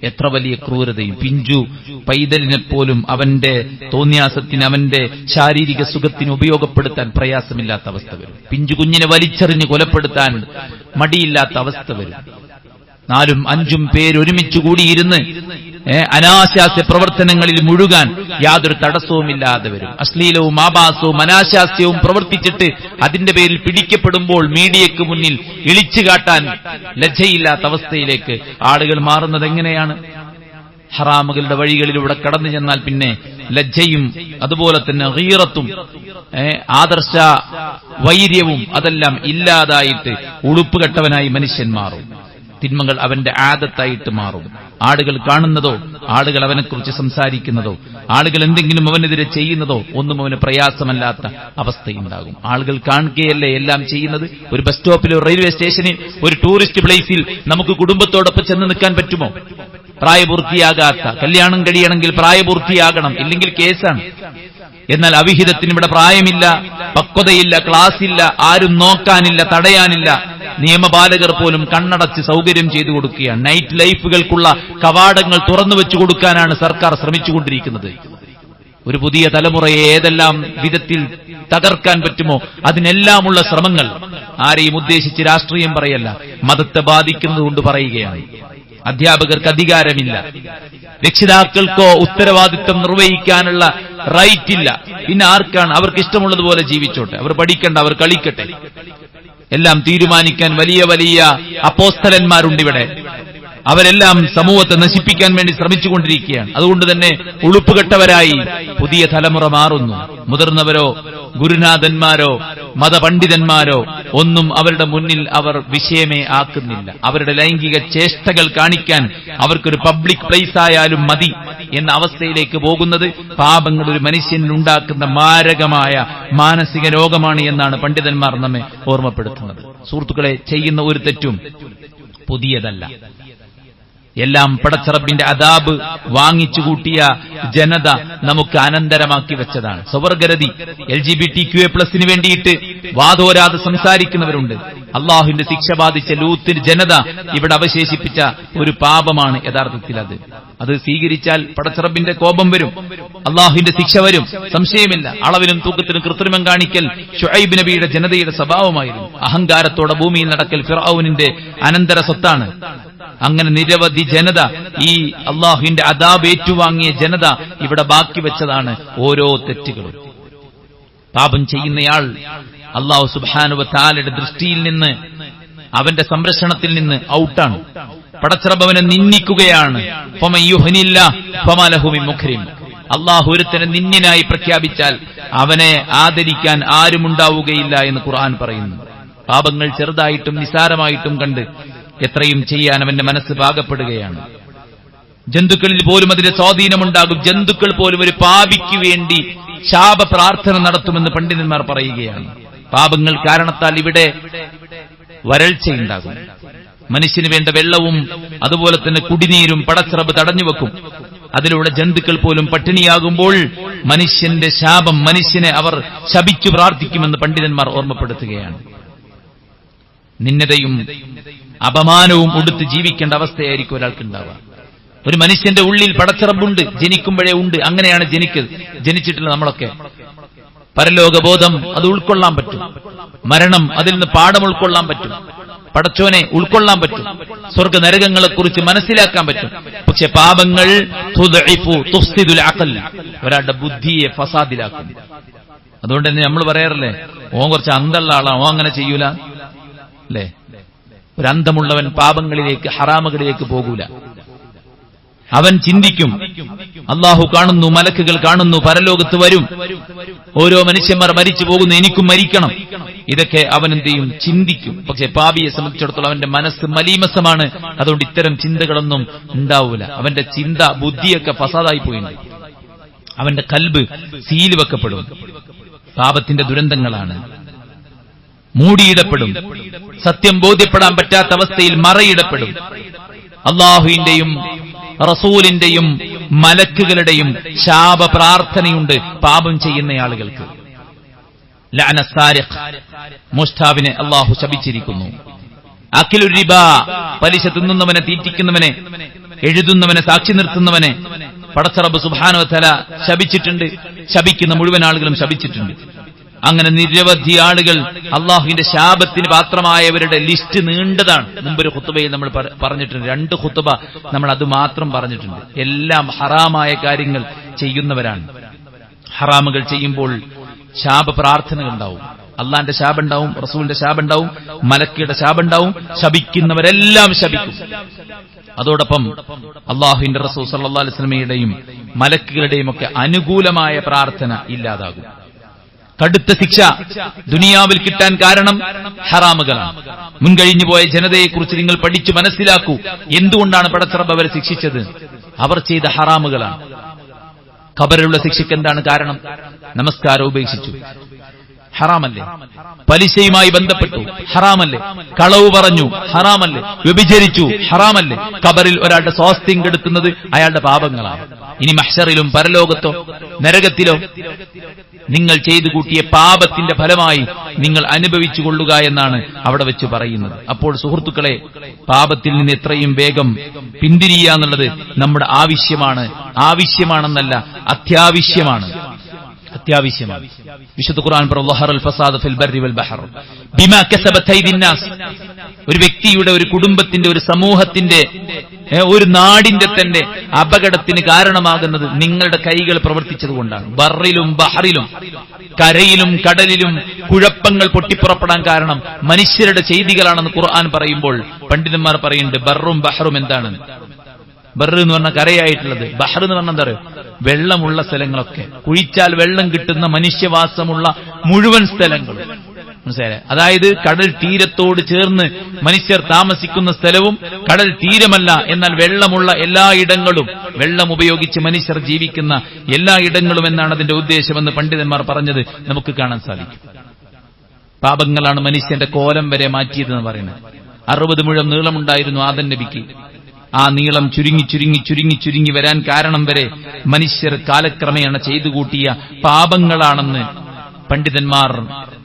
[SPEAKER 1] എത്ര വലിയ ക്രൂരതയും, പിഞ്ചു പൈതലിനെപ്പോലും അവന്റെ തോന്നിയാസത്തിന്, അവന്റെ ശാരീരിക സുഖത്തിന് ഉപയോഗപ്പെടുത്താൻ പ്രയാസമില്ലാത്ത അവസ്ഥ വരും. പിഞ്ചു കുഞ്ഞിനെ വലിച്ചെറിഞ്ഞ് കൊലപ്പെടുത്താൻ മടിയില്ലാത്ത അവസ്ഥ വരും. 4ഉം 5ഉം പേരൊരുമിച്ചു കൂടിയിരുന്ന് അനാശാസ്യ പ്രവർത്തനങ്ങളിൽ മുഴുകാൻ യാതൊരു തടസ്സവുമില്ലാതെ വരും. അശ്ലീലവും ആഭാസവും അനാശാസ്യവും പ്രവർത്തിച്ചിട്ട് അതിന്റെ പേരിൽ പിടിക്കപ്പെടുമ്പോൾ മീഡിയയ്ക്ക് മുന്നിൽ ഇളിച്ചു കാട്ടാൻ ലജ്ജയില്ലാത്ത അവസ്ഥയിലേക്ക് ആളുകൾ മാറുന്നത് എങ്ങനെയാണ്? ഹറാമുകളുടെ വഴികളിലൂടെ കടന്നു ചെന്നാൽ പിന്നെ ലജ്ജയും അതുപോലെ തന്നെ ഗീറത്തും ആദർശ വൈര്യവും അതെല്ലാം ഇല്ലാതായിട്ട് ഉളുപ്പുകെട്ടവനായി മനുഷ്യൻ മാറും. തിന്മകൾ അവന്റെ ആദത്തായിട്ട് മാറും. ആളുകൾ കാണുന്നതോ, ആളുകൾ അവനെക്കുറിച്ച് സംസാരിക്കുന്നതോ, ആളുകൾ എന്തെങ്കിലും അവനെതിരെ ചെയ്യുന്നതോ ഒന്നും അവന് പ്രയാസമല്ലാത്ത അവസ്ഥയുണ്ടാകും. ആളുകൾ കാണുകയല്ലേ എല്ലാം ചെയ്യുന്നത്. ഒരു ബസ് സ്റ്റോപ്പിൽ, ഒരു റെയിൽവേ സ്റ്റേഷനിൽ, ഒരു ടൂറിസ്റ്റ് പ്ലേസിൽ നമുക്ക് കുടുംബത്തോടൊപ്പം ചെന്ന് നിൽക്കാൻ പറ്റുമോ? പ്രായപൂർത്തിയാകാത്ത, കല്യാണം കഴിയണമെങ്കിൽ പ്രായപൂർത്തിയാകണം, ഇല്ലെങ്കിൽ കേസാണ്. എന്നാൽ അവിഹിതത്തിന് ഇവിടെ പ്രായമില്ല, പക്വതയില്ല, ക്ലാസില്ല, ആരും നോക്കാനില്ല, തടയാനില്ല. നിയമപാലകർ പോലും കണ്ണടച്ച് സൗകര്യം ചെയ്തു കൊടുക്കുകയാണ്. നൈറ്റ് ലൈഫുകൾക്കുള്ള കവാടങ്ങൾ തുറന്നു വെച്ചു കൊടുക്കാനാണ് സർക്കാർ ശ്രമിച്ചുകൊണ്ടിരിക്കുന്നത്. ഒരു പുതിയ തലമുറയെ ഏതെല്ലാം വിധത്തിൽ തകർക്കാൻ പറ്റുമോ അതിനെല്ലാമുള്ള ശ്രമങ്ങൾ. ആരെയും ഉദ്ദേശിച്ച് രാഷ്ട്രീയം പറയല്ല, മതത്തെ ബാധിക്കുന്നതുകൊണ്ട് പറയുകയാണ്. അധ്യാപകർക്ക് അധികാരമില്ല, രക്ഷിതാക്കൾക്കോ ഉത്തരവാദിത്വം നിർവഹിക്കാനുള്ള റൈറ്റ് ഇല്ല. പിന്നെ ആർക്കാണ്? അവർക്ക് ഇഷ്ടമുള്ളതുപോലെ ജീവിച്ചോട്ടെ, അവർ പഠിക്കണ്ട, അവർ കളിക്കട്ടെ. എല്ലാം തീരുമാനിക്കാൻ വലിയ വലിയ അപ്പോസ്തലന്മാരുണ്ട് ഇവിടെ. അവരെല്ലാം സമൂഹത്തെ നശിപ്പിക്കാൻ വേണ്ടി ശ്രമിച്ചുകൊണ്ടിരിക്കുകയാണ്. അതുകൊണ്ട് തന്നെ ഉളുപ്പുകെട്ടവരായി പുതിയ തലമുറ മാറുന്നു. മുതിർന്നവരോ ഗുരുനാഥന്മാരോ മതപണ്ഡിതന്മാരോ ഒന്നും അവരുടെ മുന്നിൽ അവർ വിഷയമേ ആക്കുന്നില്ല. അവരുടെ ലൈംഗിക ചേഷ്ടകൾ കാണിക്കാൻ അവർക്കൊരു പബ്ലിക് പ്ലേസ് ആയാലും മതി എന്ന അവസ്ഥയിലേക്ക് പോകുന്നത് പാപങ്ങൾ ഒരു മനുഷ്യനിൽ ഉണ്ടാക്കുന്ന മാരകമായ മാനസിക രോഗമാണ് എന്നാണ് പണ്ഡിതന്മാർ നമ്മെ ഓർമ്മപ്പെടുത്തുന്നത്. സുഹൃത്തുക്കളെ, ചെയ്യുന്ന ഒരു തെറ്റും പുതിയതല്ല. എല്ലാം പടച്ചറബിന്റെ അദാബ് വാങ്ങിച്ചു കൂട്ടിയ ജനത നമുക്ക് അനന്തരമാക്കി വെച്ചതാണ്. സ്വവർഗരതി LGBTQA+ വേണ്ടിയിട്ട് വാദോരാതെ സംസാരിക്കുന്നവരുണ്ട്. അള്ളാഹുവിന്റെ ശിക്ഷ ബാധിച്ച ലൂത്തിൽ ജനത ഇവിടെ അവശേഷിപ്പിച്ച ഒരു പാപമാണ് യഥാർത്ഥത്തിൽ അത് സ്വീകരിച്ചാൽ പടച്ചറബിന്റെ കോപം വരും, അള്ളാഹുവിന്റെ ശിക്ഷ വരും, സംശയമില്ല. അളവിലും തൂക്കത്തിലും കൃത്രിമം കാണിക്കൽ ശുഐബ് നബിയുടെ ജനതയുടെ സ്വഭാവമായിരുന്നു. അഹങ്കാരത്തോടെ ഭൂമിയിൽ നടക്കൽ ഫിർഔനിന്റെ അനന്തര സ്വത്താണ്. അങ്ങനെ നിരവധി ജനത, ഈ അള്ളാഹുവിന്റെ അദാബ് ഏറ്റുവാങ്ങിയ ജനത ഇവിടെ ബാക്കി വെച്ചതാണ് ഓരോ തെറ്റുകളും. പാപം ചെയ്യുന്നയാൾ അള്ളാഹു സുബ്ഹാനഹു വ തആലയുടെ ദൃഷ്ടിയിൽ നിന്ന്, അവന്റെ സംരക്ഷണത്തിൽ നിന്ന് ഔട്ടാണ്. പടച്ചറബ് അവനെ നിന്ദിക്കുകയാണ്. അള്ളാഹു ഒരുത്തനെ നിന്യനായി പ്രഖ്യാപിച്ചാൽ അവനെ ആദരിക്കാൻ ആരുമുണ്ടാവുകയില്ല എന്ന് ഖുർആൻ പറയുന്നു. പാപങ്ങൾ ചെറുതായിട്ടും നിസാരമായിട്ടും കണ്ട് എത്രയും ചെയ്യാൻ അവന്റെ മനസ്സ് പാകപ്പെടുകയാണ്. ജന്തുക്കളിൽ പോലും അതിന്റെ സ്വാധീനമുണ്ടാകും. ജന്തുക്കൾ പോലും ഒരു പാപിക്ക് വേണ്ടി ശാപ പ്രാർത്ഥന നടത്തുമെന്ന് പണ്ഡിതന്മാർ പറയുകയാണ്. പാപങ്ങൾ കാരണത്താൽ ഇവിടെ വരൾച്ചയുണ്ടാകും. മനുഷ്യന് വേണ്ട വെള്ളവും അതുപോലെ തന്നെ കുടിനീരും പടച്ചറബ് തടഞ്ഞുവെക്കും. അതിലൂടെ ജന്തുക്കൾ പോലും പട്ടിണിയാകുമ്പോൾ മനുഷ്യന്റെ ശാപം, മനുഷ്യനെ അവർ ശപിച്ചു പ്രാർത്ഥിക്കുമെന്ന് പണ്ഡിതന്മാർ ഓർമ്മപ്പെടുത്തുകയാണ്. നിന്ദയും അപമാനവും ഉടുത്ത് ജീവിക്കേണ്ട അവസ്ഥയായിരിക്കും ഒരാൾക്കുണ്ടാവുക. ഒരു മനുഷ്യന്റെ ഉള്ളിൽ പടച്ചറബുണ്ട്, ജനിക്കുമ്പോഴേ ഉണ്ട്. അങ്ങനെയാണ് ജനിച്ചിട്ടുള്ള നമ്മളൊക്കെ. പരലോകബോധം അത് ഉൾക്കൊള്ളാൻ പറ്റും. മരണം അതിൽ നിന്ന് പാഠം ഉൾക്കൊള്ളാൻ പറ്റും. പടച്ചോനെ ഉൾക്കൊള്ളാൻ പറ്റും. സ്വർഗ നരകങ്ങളെക്കുറിച്ച് മനസ്സിലാക്കാൻ പറ്റും. പക്ഷെ പാപങ്ങൾ ഒരാളുടെ ബുദ്ധിയെ ഫസാദിലാക്കും. അതുകൊണ്ട് തന്നെ നമ്മൾ പറയാറില്ലേ, ഓൻ കുറച്ച് അന്തമുള്ള ആളാ, ഓൻ അങ്ങനെ ചെയ്യൂല അല്ലേ? ഒരു അന്തമുള്ളവൻ പാപങ്ങളിലേക്ക്, ഹറാമുകളിലേക്ക് പോകൂല. അവൻ ചിന്തിക്കും, അള്ളാഹു കാണുന്നു, മലക്കുകൾ കാണുന്നു, പരലോകത്ത് വരും, ഓരോ മനുഷ്യന്മാർ മരിച്ചു പോകുന്നു, എനിക്കും മരിക്കണം. ഇതൊക്കെ അവൻ എന്ത് ചെയ്യും? ചിന്തിക്കും. പക്ഷെ പാപിയെ സംബന്ധിച്ചിടത്തോളം അവന്റെ മനസ്സ് മലീമസമാണ്. അതുകൊണ്ട് ഇത്തരം ചിന്തകളൊന്നും ഉണ്ടാവൂല. അവന്റെ ചിന്ത, ബുദ്ധിയൊക്കെ ഫസാദായി പോയിട്ടുണ്ട്. അവന്റെ കൽബ് സീൽ വെക്കപ്പെടും. പാപത്തിന്റെ ദുരന്തങ്ങളാണ്. മൂടിയിടപ്പെടും. സത്യം ബോധ്യപ്പെടാൻ പറ്റാത്ത അവസ്ഥയിൽ മറയിടപ്പെടും. അള്ളാഹുവിന്റെയും റസൂലിന്റെയും മലക്കുകളുടെയും ശാപ പ്രാർത്ഥനയുണ്ട് പാപം ചെയ്യുന്ന ആളുകൾക്ക്. ലഅന സാരിഖ്, മോഷ്ടാവിനെ അള്ളാഹു ശപിച്ചിരിക്കുന്നു. അഖിലുർ റിബ, പലിശ തിന്നുന്നവനെ, തീറ്റിക്കുന്നവനെ, എഴുതുന്നവനെ, സാക്ഷി നിർത്തുന്നവനെ പടച്ചറബ് സുബ്ഹാനഹു വ തആല ശപിച്ചിട്ടുണ്ട്. ശപിക്കുന്ന മുഴുവൻ ആളുകളും ശപിച്ചിട്ടുണ്ട്. അങ്ങനെ നിരവധി ആളുകൾ അള്ളാഹുവിന്റെ ശാപത്തിന് പാത്രമായവരുടെ ലിസ്റ്റ് നീണ്ടതാണ്. മുമ്പൊരു ഖുത്ബയിൽ നമ്മൾ പറഞ്ഞിട്ടുണ്ട്. 2 ഖുത്ബ നമ്മൾ അത് മാത്രം പറഞ്ഞിട്ടുണ്ട്. എല്ലാം ഹറാമായ കാര്യങ്ങൾ ചെയ്യുന്നവരാണ്. ഹറാമുകൾ ചെയ്യുമ്പോൾ ശാപ പ്രാർത്ഥനകൾ ഉണ്ടാവും. അള്ളാന്റെ ശാപം ഉണ്ടാവും, റസൂലിന്റെ ശാപം ഉണ്ടാവും, മലക്കിയുടെ ശാപം ഉണ്ടാവും. ശപിക്കുന്നവരെല്ലാം ശപിക്കും. അതോടൊപ്പം അള്ളാഹുവിന്റെ റസൂൽ സല്ലല്ലാഹു അലൈഹി വസല്ലമയുടെയും മലക്കുകളുടെയും ഒക്കെ അനുകൂലമായ പ്രാർത്ഥന ഇല്ലാതാകും. കടുത്ത ശിക്ഷ ദുനിയാവിൽ കിട്ടാൻ കാരണം ഹറാമുകളാണ്. മുൻകഴിഞ്ഞു പോയ ജനതയെക്കുറിച്ച് നിങ്ങൾ പഠിച്ചു മനസ്സിലാക്കൂ. എന്തുകൊണ്ടാണ് പടച്ചറബ് അവരെ ശിക്ഷിച്ചത്? അവർ ചെയ്ത ഹറാമുകളാണ്. ഖബറിലുള്ള ശിക്ഷയ്ക്ക് എന്താണ് കാരണം? നമസ്കാരം ഉപേക്ഷിച്ചു, ഹറാമല്ലേ? പലിശയുമായി ബന്ധപ്പെട്ടു, ഹറാമല്ലേ? കളവ് പറഞ്ഞു, ഹറാമല്ലേ? വ്യഭിചരിച്ചു, ഹറാമല്ലേ? ഖബറിൽ ഒരാളുടെ സ്വാസ്ഥ്യം കെടുത്തുന്നത് അയാളുടെ പാപങ്ങളാണ്. ഇനി മഹ്ശറിലും പരലോകത്തോ നരകത്തിലോ നിങ്ങൾ ചെയ്തു കൂട്ടിയ പാപത്തിന്റെ ഫലമായി നിങ്ങൾ അനുഭവിച്ചു കൊള്ളുക എന്നാണ് അവിടെ വെച്ച് പറയുന്നത്. അപ്പോൾ സുഹൃത്തുക്കളെ, പാപത്തിൽ നിന്ന് എത്രയും വേഗം പിന്തിരിയുക എന്നുള്ളത് നമ്മുടെ ആവശ്യമാണെന്നല്ല, അത്യാവശ്യമാണ്. വിശുദ്ധ ഖുർആൻ ഒരു വ്യക്തിയുടെ, ഒരു കുടുംബത്തിന്റെ, ഒരു സമൂഹത്തിന്റെ ഒരു നാടിന്റെ തന്നെ അപകടത്തിന് കാരണമാകുന്നത് നിങ്ങളുടെ കൈകൾ പ്രവർത്തിച്ചതുകൊണ്ടാണ്. ബറിലും ബഹറിലും, കരയിലും കടലിലും കുഴപ്പങ്ങൾ പൊട്ടിപ്പുറപ്പെടാൻ കാരണം മനുഷ്യരുടെ ചെയ്തികളാണെന്ന് ഖുർആൻ പറയുമ്പോൾ പണ്ഡിതന്മാർ പറയുന്നുണ്ട് ബറും ബഹറും എന്താണ്? ബർ എന്ന് പറഞ്ഞ കരയായിട്ടുള്ളത്, ബഹർ എന്ന് പറഞ്ഞാൽ എന്താ പറയുക? വെള്ളമുള്ള സ്ഥലങ്ങളൊക്കെ, കുഴിച്ചാൽ വെള്ളം കിട്ടുന്ന മനുഷ്യവാസമുള്ള മുഴുവൻ സ്ഥലങ്ങളും. മനസ്സിലായേ? അതായത് കടൽ തീരത്തോട് ചേർന്ന് മനുഷ്യർ താമസിക്കുന്ന സ്ഥലവും കടൽ തീരമല്ല എന്നാൽ വെള്ളമുള്ള എല്ലായിടങ്ങളും, വെള്ളം ഉപയോഗിച്ച് മനുഷ്യർ ജീവിക്കുന്ന എല്ലായിടങ്ങളും എന്നാണ് അതിന്റെ ഉദ്ദേശമെന്ന് പണ്ഡിതന്മാർ പറഞ്ഞത് നമുക്ക് കാണാൻ സാധിക്കും. പാപങ്ങളാണ് മനുഷ്യന്റെ കോലം വരെ മാറ്റിയതെന്ന് പറയുന്നത്. 60 മുഴം നീളമുണ്ടായിരുന്നു ആദം നബിക്ക്. ആ നീളം ചുരുങ്ങി ചുരുങ്ങി ചുരുങ്ങി ചുരുങ്ങി വരാൻ കാരണം വരെ മനുഷ്യർ കാലക്രമേണ ചെയ്തു കൂട്ടിയ പാപങ്ങളാണെന്ന് പണ്ഡിതന്മാർ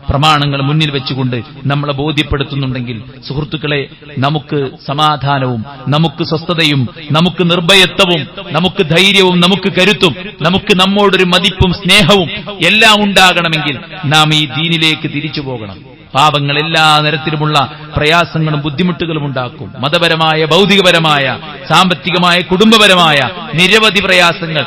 [SPEAKER 1] പ്രമാണങ്ങൾ മുന്നിൽ വെച്ചുകൊണ്ട് നമ്മളെ ബോധ്യപ്പെടുത്തുന്നുണ്ടെങ്കിൽ സുഹൃത്തുക്കളെ, നമുക്ക് സമാധാനവും നമുക്ക് സ്വസ്ഥതയും നമുക്ക് നിർഭയത്വവും നമുക്ക് ധൈര്യവും നമുക്ക് കരുത്തും നമുക്ക് നമ്മോടൊരു മതിപ്പും സ്നേഹവും എല്ലാം ഉണ്ടാകണമെങ്കിൽ നാം ഈ ദീനിലേക്ക് തിരിച്ചു പോകണം. പാപങ്ങൾ എല്ലാ തരത്തിലുമുള്ള പ്രയാസങ്ങളും ബുദ്ധിമുട്ടുകളും ഉണ്ടാക്കും. മതപരമായ, ഭൗതികപരമായ, സാമ്പത്തികമായ, കുടുംബപരമായ നിരവധി പ്രയാസങ്ങൾ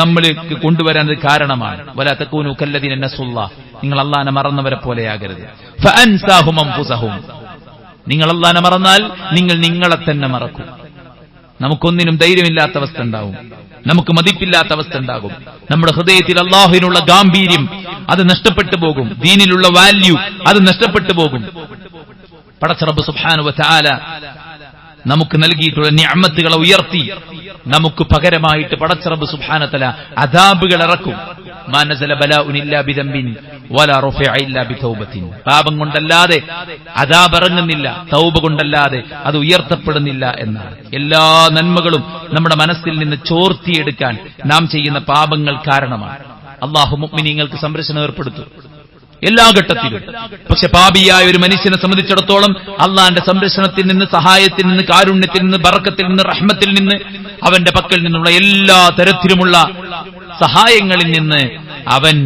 [SPEAKER 1] നമ്മളിലേക്ക് കൊണ്ടുവരാൻ കാരണമാണ്. വലാ തകൂനു കല്ലദീന നസുല്ലാഹ്, നിങ്ങൾ അല്ലാഹനെ മറന്നവരെ പോലെയാകരുത്. ഫഅൻസാഹും അൻഫുസഹും, നിങ്ങൾ അല്ലാഹനെ മറന്നാൽ നിങ്ങൾ നിങ്ങളെ തന്നെ മറക്കും. നമുക്കൊന്നിനും ധൈര്യമില്ലാത്ത അവസ്ഥ ഉണ്ടാവും, നമുക്ക് മതിപ്പില്ലാത്ത അവസ്ഥ ഉണ്ടാകും. നമ്മുടെ ഹൃദയത്തിൽ അല്ലാഹുവിനുള്ള ഗാംഭീര്യം അത് നഷ്ടപ്പെട്ടു പോകും. ദീനിലുള്ള വാല്യൂ അത് നഷ്ടപ്പെട്ടു പോകും. പടച്ച റബ്ബ് സുബ്ഹാനഹു വ തആല നമുക്ക് നൽകിയിട്ടുള്ള നിഅമത്തുകളെ ഉയർത്തി നമുക്ക് പകരമായിട്ട് പടച്ച റബ്ബ് സുബ്ഹാനഹു വ തആല അദാബുകൾ ഇറക്കും. മാ നസല ബലാഉൻ ഇല്ലാ ബിദംബിൻ വലാ റുഫിഅ ഇല്ലാ ബിതൗബത്തിൻ. പാപം കൊണ്ടല്ലാതെ അദാബ് ഇറങ്ങുന്നില്ല, തൗബ കൊണ്ടല്ലാതെ അത് ഉയർത്തപ്പെടുന്നില്ല എന്നാണ്. എല്ലാ നന്മകളും നമ്മുടെ മനസ്സിൽ നിന്ന് ചോർത്തിയെടുക്കാൻ നാം ചെയ്യുന്ന പാപങ്ങൾ കാരണമാണ്. അല്ലാഹു മുഅ്മിനീങ്ങൾക്ക് സംരക്ഷണം ഏർപ്പെടുത്തും എല്ലാ ഘട്ടത്തിലും. പക്ഷെ പാപിയായ ഒരു മനുഷ്യനെ സംബന്ധിച്ചിടത്തോളം അള്ളാന്റെ സംരക്ഷണത്തിൽ നിന്ന്, സഹായത്തിൽ നിന്ന്, കാരുണ്യത്തിൽ നിന്ന്, ബറക്കത്തിൽ നിന്ന്, റഹ്മത്തിൽ നിന്ന്, അവന്റെ പക്കൽ നിന്നുള്ള എല്ലാ തരത്തിലുമുള്ള സഹായങ്ങളിൽ നിന്ന് അവൻ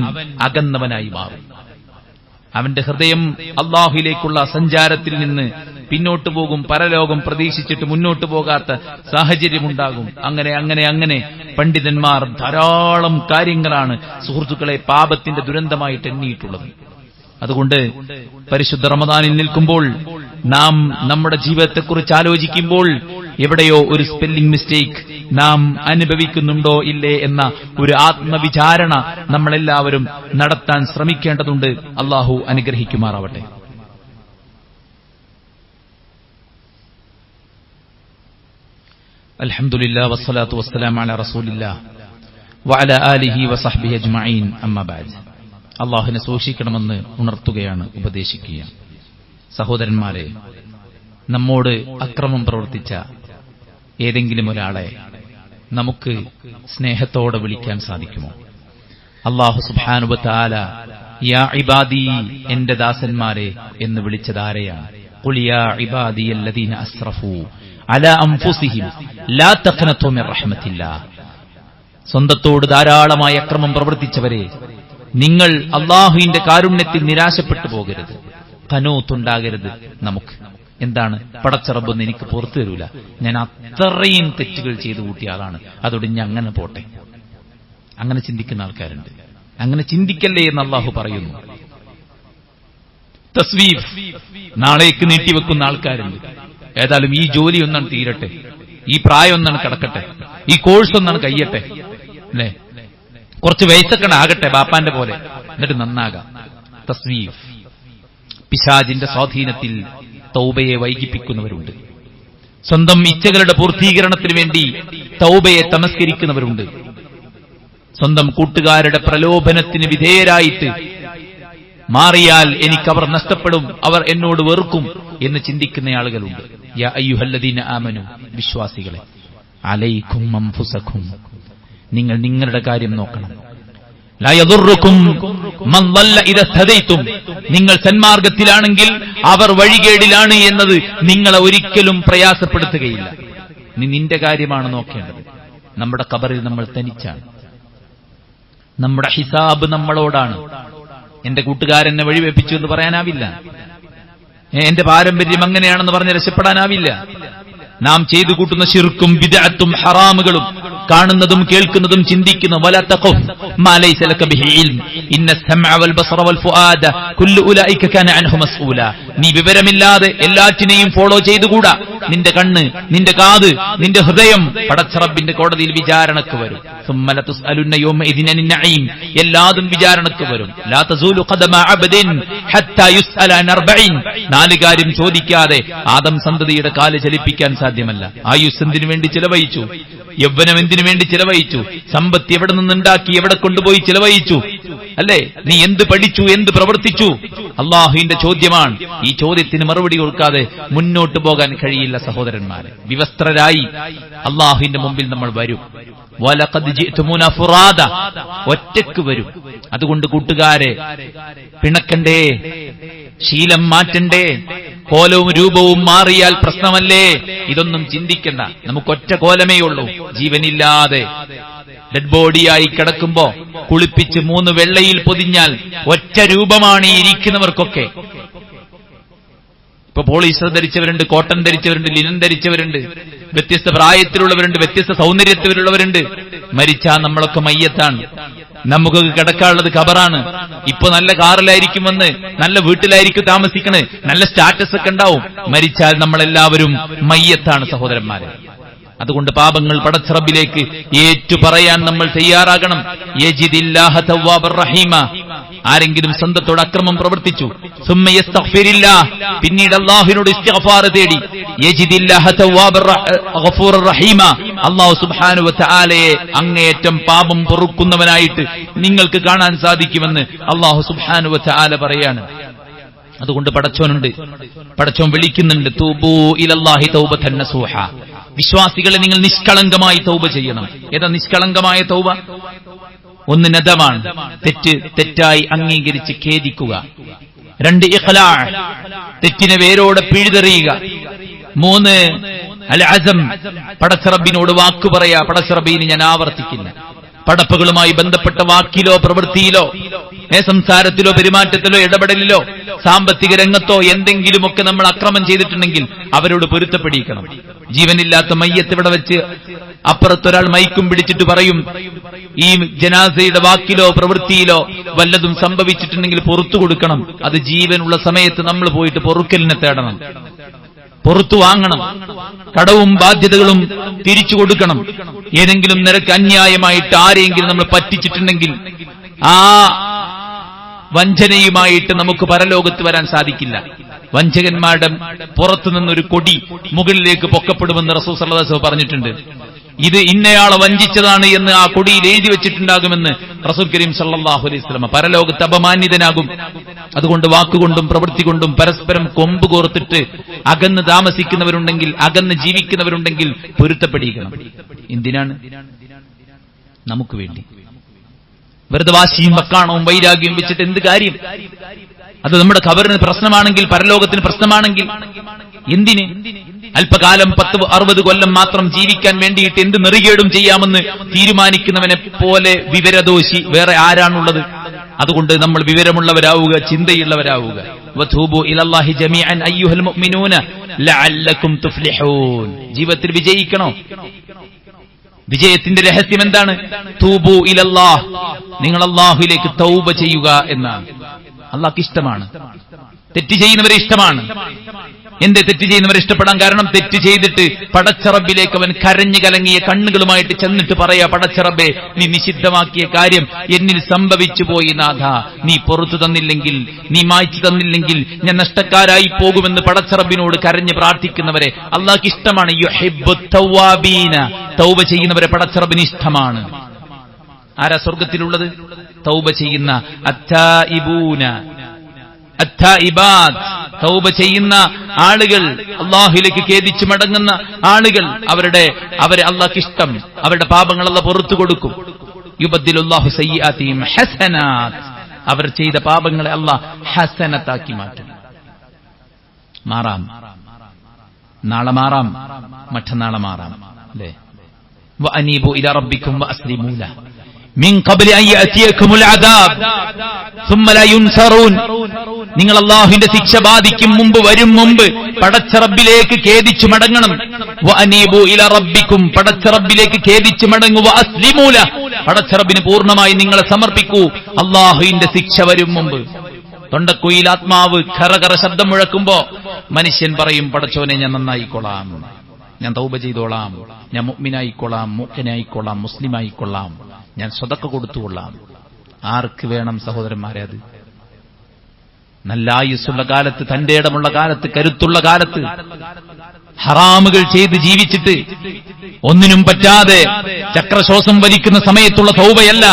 [SPEAKER 1] അകന്നവനായി മാറും. അവന്റെ ഹൃദയം അള്ളാഹുവിലേക്കുള്ള സഞ്ചാരത്തിൽ നിന്ന് പിന്നോട്ടു പോകും. പരലോകം പ്രതീക്ഷിച്ചിട്ട് മുന്നോട്ടു പോകാത്ത സാഹചര്യമുണ്ടാകും. അങ്ങനെ അങ്ങനെ അങ്ങനെ പണ്ഡിതന്മാർ ധാരാളം കാര്യങ്ങളാണ് സുഹൃത്തുക്കളെ പാപത്തിന്റെ ദുരന്തമായിട്ട് എണ്ണിയിട്ടുള്ളത്. അതുകൊണ്ട് പരിശുദ്ധ റമദാനിൽ നിൽക്കുമ്പോൾ നാം നമ്മുടെ ജീവിതത്തെക്കുറിച്ച് ആലോചിക്കുമ്പോൾ എവിടെയോ ഒരു സ്പെല്ലിംഗ് മിസ്റ്റേക്ക് നാം അനുഭവിക്കുന്നുണ്ടോ ഇല്ലേ എന്ന ഒരു ആത്മവിചാരണ നമ്മളെല്ലാവരും നടത്താൻ ശ്രമിക്കേണ്ടതുണ്ട്. അല്ലാഹു അനുഗ്രഹിക്കുമാറാവട്ടെ. അൽഹംദുലില്ലാഹി വസ്സലാത്തു വസ്സലാമു അലാ റസൂലില്ലാഹ് വഅലാ ആലിഹി വസഹ്ബിഹി അജ്മഈൻ. അമ്മാ ബഅദ്. അല്ലാഹുവിനെ സൂക്ഷിക്കണമെന്ന് ഉണർത്തുകയാണ്, ഉപദേശിക്കുകയാണ്. സഹോദരന്മാരെ, നമ്മോട് അക്രമം പ്രവർത്തിച്ച ഏതെങ്കിലും ഒരാളെ നമുക്ക് സ്നേഹത്തോടെ വിളിക്കാൻ സാധിക്കുമോ? അല്ലാഹു സുബ്ഹാനഹു വ തആല യാ ഇബാദി, എന്റെ ദാസന്മാരെ എന്ന് വിളിച്ചതാരെയാണ്? ഖുൽ യാ ഇബാദിയല്ലദീന അസ്റഫൂ അലാ അൻഫുസിഹിം ലാ തഖ്നതു മിർ റഹ്മത്തില്ലാഹ്. സ്വന്തത്തോട് ധാരാളമായി അക്രമം പ്രവർത്തിച്ചവരെ, നിങ്ങൾ അള്ളാഹുവിന്റെ കാരുണ്യത്തിൽ നിരാശപ്പെട്ടു പോകരുത്, ഖനൂത്തുണ്ടാകരുത്. നമുക്ക് എന്താണ്, പടച്ച റബ്ബൊന്നും എനിക്ക് പുറത്തു തരൂല, ഞാൻ അത്രയും തെറ്റുകൾ ചെയ്തു കൂട്ടിയ ആളാണ്, അതോട് ഞാൻ അങ്ങനെ പോട്ടെ. അങ്ങനെ ചിന്തിക്കുന്ന ആൾക്കാരുണ്ട്. അങ്ങനെ ചിന്തിക്കല്ലേ എന്ന് അള്ളാഹു പറയുന്നു. തസ്വീഫ്, നാളേക്ക് നീട്ടിവെക്കുന്ന ആൾക്കാരുണ്ട്. ഏതായാലും ഈ ജോലി ഒന്നാണ് തീരട്ടെ, ഈ പ്രായം ഒന്നാണ് കിടക്കട്ടെ, ഈ കോഴ്സ് ഒന്നാണ് കഴിയട്ടെ, അല്ലേ, കുറച്ച് വയസ്സൊക്കെ ആകട്ടെ ബാപ്പാന്റെ പോലെ, എന്നിട്ട് നന്നാകാം. തസ്വീഫ്, പിശാചിന്റെ സ്വാധീനത്തിൽ തൗബയെ വൈകിപ്പിക്കുന്നവരുണ്ട്. സ്വന്തം ഇച്ഛകളുടെ പൂർത്തീകരണത്തിന് വേണ്ടി തൗബയെ തമസ്കരിക്കുന്നവരുണ്ട്. സ്വന്തം കൂട്ടുകാരുടെ പ്രലോഭനത്തിന് വിധേയരായിട്ട് മാറിയാൽ എനിക്കവർ നഷ്ടപ്പെടും, അവർ എന്നോട് വെറുക്കും എന്ന് ചിന്തിക്കുന്ന ആളുകളുണ്ട്. യാ അയ്യുഹല്ലദീന ആമനു, വിശ്വാസികളെ, അലൈക്കും അൻഫുസക്കും, നിങ്ങൾ നിങ്ങളുടെ കാര്യം നോക്കണം. ലാ യദുറുക്കും മൻ ളല്ല ഇദാ ഹദൈതും, നിങ്ങൾ സന്മാർഗത്തിലാണെങ്കിൽ അവർ വഴികേടിലാണ് എന്നത് നിങ്ങളെ ഒരിക്കലും പ്രയാസപ്പെടുത്തുകയില്ല. നീ നിന്റെ കാര്യമാണ് നോക്കേണ്ടത്. നമ്മുടെ ഖബറിൽ നമ്മൾ തനിച്ചാണ്, നമ്മുടെ ഹിസാബ് നമ്മളോടാണ്. എന്റെ കൂട്ടുകാരനെ വഴിവെപ്പിച്ചു എന്ന് പറയാനാവില്ല, എന്റെ പാരമ്പര്യം അങ്ങനെയാണെന്ന് പറഞ്ഞ് രക്ഷപ്പെടാനാവില്ല. നാം ചെയ്തു കൂട്ടുന്ന ശിർക്കും ബിദ്അത്തും ഹറാമുകളും കാണുന്നതും കേൾക്കുന്നതും ചിന്തിക്കുന്ന വലാ തഖഫ് മാ ലൈസ ലക ബിഹി ഇൽം ഇന്ന അസ്സമഅ വൽ ബസറ വൽ ഫുആദ കുല്ലു ഉലൈക കാന അൻഹു മസ്ഊല. നീ വിവരമില്ലാതെ എല്ലാറ്റിനെയും ഫോളോ ചെയ്തുകൂടാ. നിന്റെ കണ്ണ്, നിന്റെ കാത്, നിന്റെ ഹൃദയം പടച്ച റബ്ബിന്റെ കോടതിയിൽ വിചാരണക്ക് വരും. സുമ്മ ലതുസ്അലുന്ന യൗമഇദിൻ അനിൻ നഈം, എല്ലാതും വിചാരണക്ക് വരും. ലാ തസൂലു ഖദമ അബ്ദിൻ ഹത്താ യുസ്അല അൻ അർബഈൻ, 4 കാര്യം ചോദിക്കാതെ ആദം സന്തതിയുടെ കാല് ചലിപ്പിക്കാൻ സാധ്യമല്ല. ആയുസ് എന്തിനു വേണ്ടി ചിലവഴിച്ചു? യൗവനം എന്തിനു വേണ്ടി ചിലവഴിച്ചു? സമ്പത്ത് എവിടെ നിന്നുണ്ടാക്കി എവിടെ കൊണ്ടുപോയി ചിലവഴിച്ചു? അല്ലേ? നീ എന്ത് പഠിച്ചു, എന്ത് പ്രവർത്തിച്ചു? അള്ളാഹുവിന്റെ ചോദ്യമാണ്. ഈ ചോദ്യത്തിന് മറുപടി കൊടുക്കാതെ മുന്നോട്ട് പോകാൻ കഴിയില്ല സഹോദരന്മാരെ. വിവസ്ത്രരായി അള്ളാഹുവിന്റെ മുമ്പിൽ നമ്മൾ വരും. വലഖദ് ജിഅ്തുമൂന ഫുറാദ, ഒറ്റക്ക് വരും. അതുകൊണ്ട് കൂട്ടുകാരെ, പിണക്കണ്ടേ, ശീലം മാറ്റണ്ടേ, കോലവും രൂപവും മാറിയാൽ പ്രശ്നമല്ലേ? ഇതൊന്നും ചിന്തിക്കണ്ട. നമുക്കൊറ്റ കോലമേ ഉള്ളൂ, ജീവനില്ലാതെ ഡെഡ് ബോഡിയായി കിടക്കുമ്പോ കുളിപ്പിച്ച് 3 വെള്ളയിൽ പൊതിഞ്ഞാൽ ഒറ്റ രൂപമാണ് ഈ ഇരിക്കുന്നവർക്കൊക്കെ. ഇപ്പൊ പോളിസ്റ്റർ ധരിച്ചവരുണ്ട്, കോട്ടൺ ധരിച്ചവരുണ്ട്, ലിനൻ ധരിച്ചവരുണ്ട്, വ്യത്യസ്ത പ്രായത്തിലുള്ളവരുണ്ട്, വ്യത്യസ്ത സൗന്ദര്യത്തിലുള്ളവരുണ്ട്. മരിച്ചാൽ നമ്മളൊക്കെ മയ്യത്താണ്. നമുക്ക് കിടക്കാനുള്ളത് ഖബറാണ്. ഇപ്പൊ നല്ല കാറിലായിരിക്കും വന്ന്, നല്ല വീട്ടിലായിരിക്കും താമസിക്കണേ, നല്ല സ്റ്റാറ്റസ് ഒക്കെ ഉണ്ടാവും. മരിച്ചാൽ നമ്മളെല്ലാവരും മയ്യത്താണ് സഹോദരന്മാരെ. അതുകൊണ്ട് പാപങ്ങൾ പടച്ച റബ്ബിലേക്ക് ഏറ്റു പറയാൻ നമ്മൾ തയ്യാറാകണം. യജിദില്ലാഹ തവ്വാബർ റഹീമ. ആരെങ്കിലും സ്വന്തത്തോട് അക്രമം പ്രവർത്തിച്ചു, സുമ്മ യസ്തഗ്ഫിരില്ലാഹ്, പിന്നീട് അല്ലാഹുവിനോട് ഇസ്തിഗ്ഫാർ തേടി, യജിദില്ലാഹ തവ്വാബർ ഗഫൂറർ റഹീമ, അല്ലാഹു സുബ്ഹാനഹു വ തആലയെ അങ്ങേയറ്റം പാപം പൊറുക്കുന്നവനായിട്ട് നിങ്ങൾക്ക് കാണാൻ സാധിക്കുമെന്ന് അല്ലാഹു സുബ്ഹാനഹു വ തആല പറയാണ്. അതുകൊണ്ട് പടച്ചോനുണ്ട്, പടച്ചോൻ വിളിക്കുന്നുണ്ട്, തൂബൂ ഇലല്ലാഹി തൗബതൻ നസൂഹ. വിശ്വാസികളെ, നിങ്ങൾ നിഷ്കളങ്കമായി തൗബ ചെയ്യണം. ഏതാ നിഷ്കളങ്കമായ തൗബ? 1 നദമാണ്, തെറ്റായി അംഗീകരിച്ച് ഖേദിക്കുക. 2 ഇഖ്ലാ, തെറ്റിനെ വേരോടെ പിഴുതെറിയുക. 3 അൽ അസം, പടച്ച റബ്ബിനോട് വാക്കു പറയാ, പടച്ച റബ്ബിനെ ഞാൻ ആവർത്തിക്കില്ല. പടപ്പുകളുമായി ബന്ധപ്പെട്ട വാക്കിലോ പ്രവൃത്തിയിലോ സംസാരത്തിലോ പെരുമാറ്റത്തിലോ ഇടപെടലിലോ സാമ്പത്തിക രംഗത്തോ എന്തെങ്കിലുമൊക്കെ നമ്മൾ അക്രമം ചെയ്തിട്ടുണ്ടെങ്കിൽ അവരോട് പൊരുത്തപ്പെടിക്കണം. ജീവനില്ലാത്ത മയ്യത്ത് ഇവിടെ വെച്ച് അപ്പുറത്തൊരാൾ മൈക്കും പിടിച്ചിട്ട് പറയും, ഈ ജനാസയുടെ വാക്കിലോ പ്രവൃത്തിയിലോ വല്ലതും സംഭവിച്ചിട്ടുണ്ടെങ്കിൽ പൊറത്തു കൊടുക്കണം. അത് ജീവനുള്ള സമയത്ത് നമ്മൾ പോയിട്ട് പൊറുക്കലിനെ തേടണം, പുറത്തു വാങ്ങണം, കടവും ബാധ്യതകളും തിരിച്ചു കൊടുക്കണം. ഏതെങ്കിലും നിരക്ക് അന്യായമായിട്ട് ആരെയെങ്കിലും നമ്മൾ പറ്റിച്ചിട്ടുണ്ടെങ്കിൽ ആ വഞ്ചനയുമായിട്ട് നമുക്ക് പരലോകത്ത് വരാൻ സാധിക്കില്ല. വഞ്ചകന്മാരുടെ പുറത്തു നിന്നൊരു കൊടി മുകളിലേക്ക് പൊക്കപ്പെടുമെന്ന് റസൂൽ സല്ലല്ലാഹു അലൈഹി വസല്ലം പറഞ്ഞിട്ടുണ്ട്. ഇത് ഇന്നയാളെ വഞ്ചിച്ചതാണ് എന്ന് ആ കൊടിയിൽ എഴുതി വെച്ചിട്ടുണ്ടാകുമെന്ന് റസൂൽ കരീം സല്ലല്ലാഹു അലൈഹി വസല്ലം. പരലോകത്ത് അപമാനിതനാകും. അതുകൊണ്ട് വാക്കുകൊണ്ടും പ്രവൃത്തി കൊണ്ടും പരസ്പരം കൊമ്പ് കോർത്തിട്ട് അകന്ന് താമസിക്കുന്നവരുണ്ടെങ്കിൽ, അകന്ന് ജീവിക്കുന്നവരുണ്ടെങ്കിൽ പൊരുത്തപ്പെടിക്കണം. എന്തിനാണ്? നമുക്ക് വേണ്ടി. വെറുതെ വാശിയും വക്കാണവും വൈരാഗ്യവും വെച്ചിട്ട് എന്ത് കാര്യം? അത് നമ്മുടെ ഖബറിന് പ്രശ്നമാണെങ്കിൽ, പരലോകത്തിന് പ്രശ്നമാണെങ്കിൽ എന്തിന്? അല്പകാലം 10-60 കൊല്ലം മാത്രം ജീവിക്കാൻ വേണ്ടിയിട്ട് എന്ത് നെറികേടും ചെയ്യാമെന്ന് തീരുമാനിക്കുന്നവനെ പോലെ വിവരദോഷി വേറെ ആരാണുള്ളത്? അതുകൊണ്ട് നമ്മൾ വിവരമുള്ളവരാവുക, ചിന്തയുള്ളവരാവുക. വതൂബു ഇലല്ലാഹി ജമീഅൻ അയ്യുഹൽ മുഅ്മിനൂന ലഅല്ലകും തുഫ്ലിഹൂൻ. ജീവിതത്തിൽ വിജയിക്കണോ? വിജയത്തിന്റെ രഹസ്യം എന്താണ്? തൂബു ഇലല്ലാഹ്, നിങ്ങൾ അല്ലാഹുവിലേക്ക് തൗബ ചെയ്യുക എന്നാണ്. അല്ലാഹുക്ക് ഇഷ്ടമാണ്, തെറ്റ് ചെയ്യുന്നവരെ ഇഷ്ടമാണ്. എന്തേ തെറ്റ് ചെയ്യുന്നവരെ ഇഷ്ടപ്പെടാൻ കാരണം? തെറ്റ് ചെയ്തിട്ട് പടച്ച റബ്ബിലേക്ക് അവൻ കരഞ്ഞു കലങ്ങിയ കണ്ണുകളുമായിട്ട് ചെന്നിട്ട് പറയാ, പടച്ച റബ്ബേ, നീ നിഷിദ്ധമാക്കിയ കാര്യം എന്നിൽ സംഭവിച്ചു പോയി നാഥ, നീ പുറത്തു തന്നില്ലെങ്കിൽ, നീ മായ്ച്ചു തന്നില്ലെങ്കിൽ ഞാൻ നഷ്ടക്കാരായി പോകുമെന്ന് പടച്ച റബ്ബിനോട് കരഞ്ഞ് പ്രാർത്ഥിക്കുന്നവരെ അല്ലാഹുക്ക് ഇഷ്ടമാണ്. യുഹിബ്ബുത് തവ്വാബീന, തൗബ ചെയ്യുന്നവരെ പടച്ച റബ്ബിന് ഇഷ്ടമാണ്. ആരാ സ്വർഗത്തിലുള്ളത്? തൗബ ചെയ്യുന്ന അത്തായിബൂന, അത്തായിബാത്ത്, തൗബ ചെയ്യുന്ന ആളുകൾ, അല്ലാഹുവിലേക്ക് ഖേദിച്ചു മടങ്ങുന്ന ആളുകൾ. അവരെ അല്ലാഹുക്ക് ഇഷ്ടം. അവരുടെ പാപങ്ങൾ അല്ലാഹു പുറത്തു കൊടുക്കും. യുബദ്ദിലുല്ലാഹു സയ്യിആതിഹിം ഹസനാത്ത്, അവർ ചെയ്ത പാപങ്ങളെ അല്ലാഹു ഹസനത്താക്കി മാറ്റും. മാറാം, നാളെ മാറാം, മറ്റന്നാളെ മാറാം. അല്ലേ? വഅനീബു ഇലാ റബ്ബിക്കും വഅസ്ലിമൂ ലഹു മിൻ ഖബ്ലി അൻ യഅതിയകുമുൽ അദാബ് സുമ്മ ലാ യുൻസറൂൻ. നിങ്ങൾ അല്ലാഹുവിന്റെ ശിക്ഷ ബാധിക്കും മുമ്പ്, വരും മുമ്പ് പടച്ച റബ്ബിലേക്ക് ഖേദിച്ചു മടങ്ങണം. വഅനീബു ഇലാ റബ്ബിക്കും, പടച്ച റബ്ബിലേക്ക് ഖേദിച്ച് മടങ്ങൂ, വഅസ്ലിമൂ ലഹു, പടച്ച റബ്ബിന് പൂർണ്ണമായി നിങ്ങളെ സമർപ്പിക്കൂ, അല്ലാഹുവിന്റെ ശിക്ഷ വരും മുമ്പ്. തൊണ്ടക്കുയിൽ ആത്മാവ് ഖറഖറ ശബ്ദം മുഴക്കുമ്പോ മനുഷ്യൻ പറയും, പടച്ചോനെ ഞാൻ നന്നായിക്കൊള്ളാം, ഞാൻ തൗബ ചെയ്തോളാം, ഞാൻ മുഅ്മിനായിക്കൊള്ളാം, മുഅ്മിനായിക്കൊള്ളാം, മുസ്ലിമായിക്കൊള്ളാം, ഞാൻ സദഖ കൊടുത്തുകൊള്ളാം. ആർക്ക് വേണം സഹോദരന്മാരെ അത്? നല്ല ആയുസ്സുള്ള കാലത്ത്, തന്റെ ഇടമുള്ള കാലത്ത്, കരുത്തുള്ള കാലത്ത് ഹറാമുകൾ ചെയ്ത് ജീവിച്ചിട്ട് ഒന്നിനും പറ്റാതെ ചക്രശ്വാസം വലിക്കുന്ന സമയത്തുള്ള തൗബയല്ല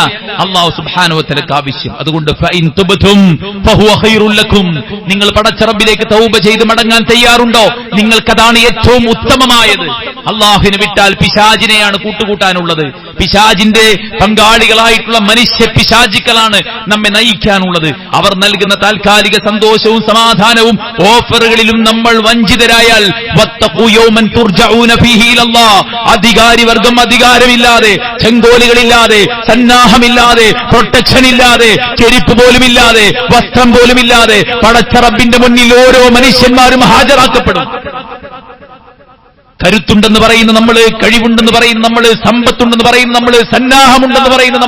[SPEAKER 1] അല്ലാഹു സുബ്ഹാനഹു വ തആലക്ക് ആവശ്യം. അതുകൊണ്ട് ഫഇൻ തുബ്തും ഫഹുവ ഖൈറുൽ ലക്കും, നിങ്ങൾ പടച്ച റബ്ബിലേക്ക് തൗബ ചെയ്ത് മടങ്ങാൻ തയ്യാറുണ്ടോ? നിങ്ങൾക്കതാണ് ഏറ്റവും ഉത്തമമായത്. അല്ലാഹുവിനെ വിട്ടാൽ പിശാചിനെയാണ് കൂട്ടുകൂട്ടാനുള്ളത്. പിശാചിന്റെ പങ്കാളികളായിട്ടുള്ള മനുഷ്യ പിശാചിക്കളാണ് നമ്മെ നയിക്കാനുള്ളത്. അവർ നൽകുന്ന താൽക്കാലിക സന്തോഷവും സമാധാനവും ഓഫറുകളിലും നമ്മൾ വഞ്ചിതരായാൽ അധികാരി വർഗം അധികാരമില്ലാതെ, ചെങ്കോലുകളില്ലാതെ, സന്നാഹമില്ലാതെ, പ്രൊട്ടക്ഷൻ ഇല്ലാതെ, ചെരുപ്പ് പോലുമില്ലാതെ, വസ്ത്രം പോലുമില്ലാതെ പടച്ച റബ്ബിന്റെ മുന്നിൽ ഓരോ മനുഷ്യന്മാരും ഹാജരാക്കപ്പെടും. കരുത്തുണ്ടെന്ന് പറയുന്ന നമ്മള്, കഴിവുണ്ടെന്ന് പറയുന്ന നമ്മള്, സമ്പത്തുണ്ടെന്ന് പറയുന്ന നമ്മള്, സന്നാഹമുണ്ടെന്ന് പറയുന്ന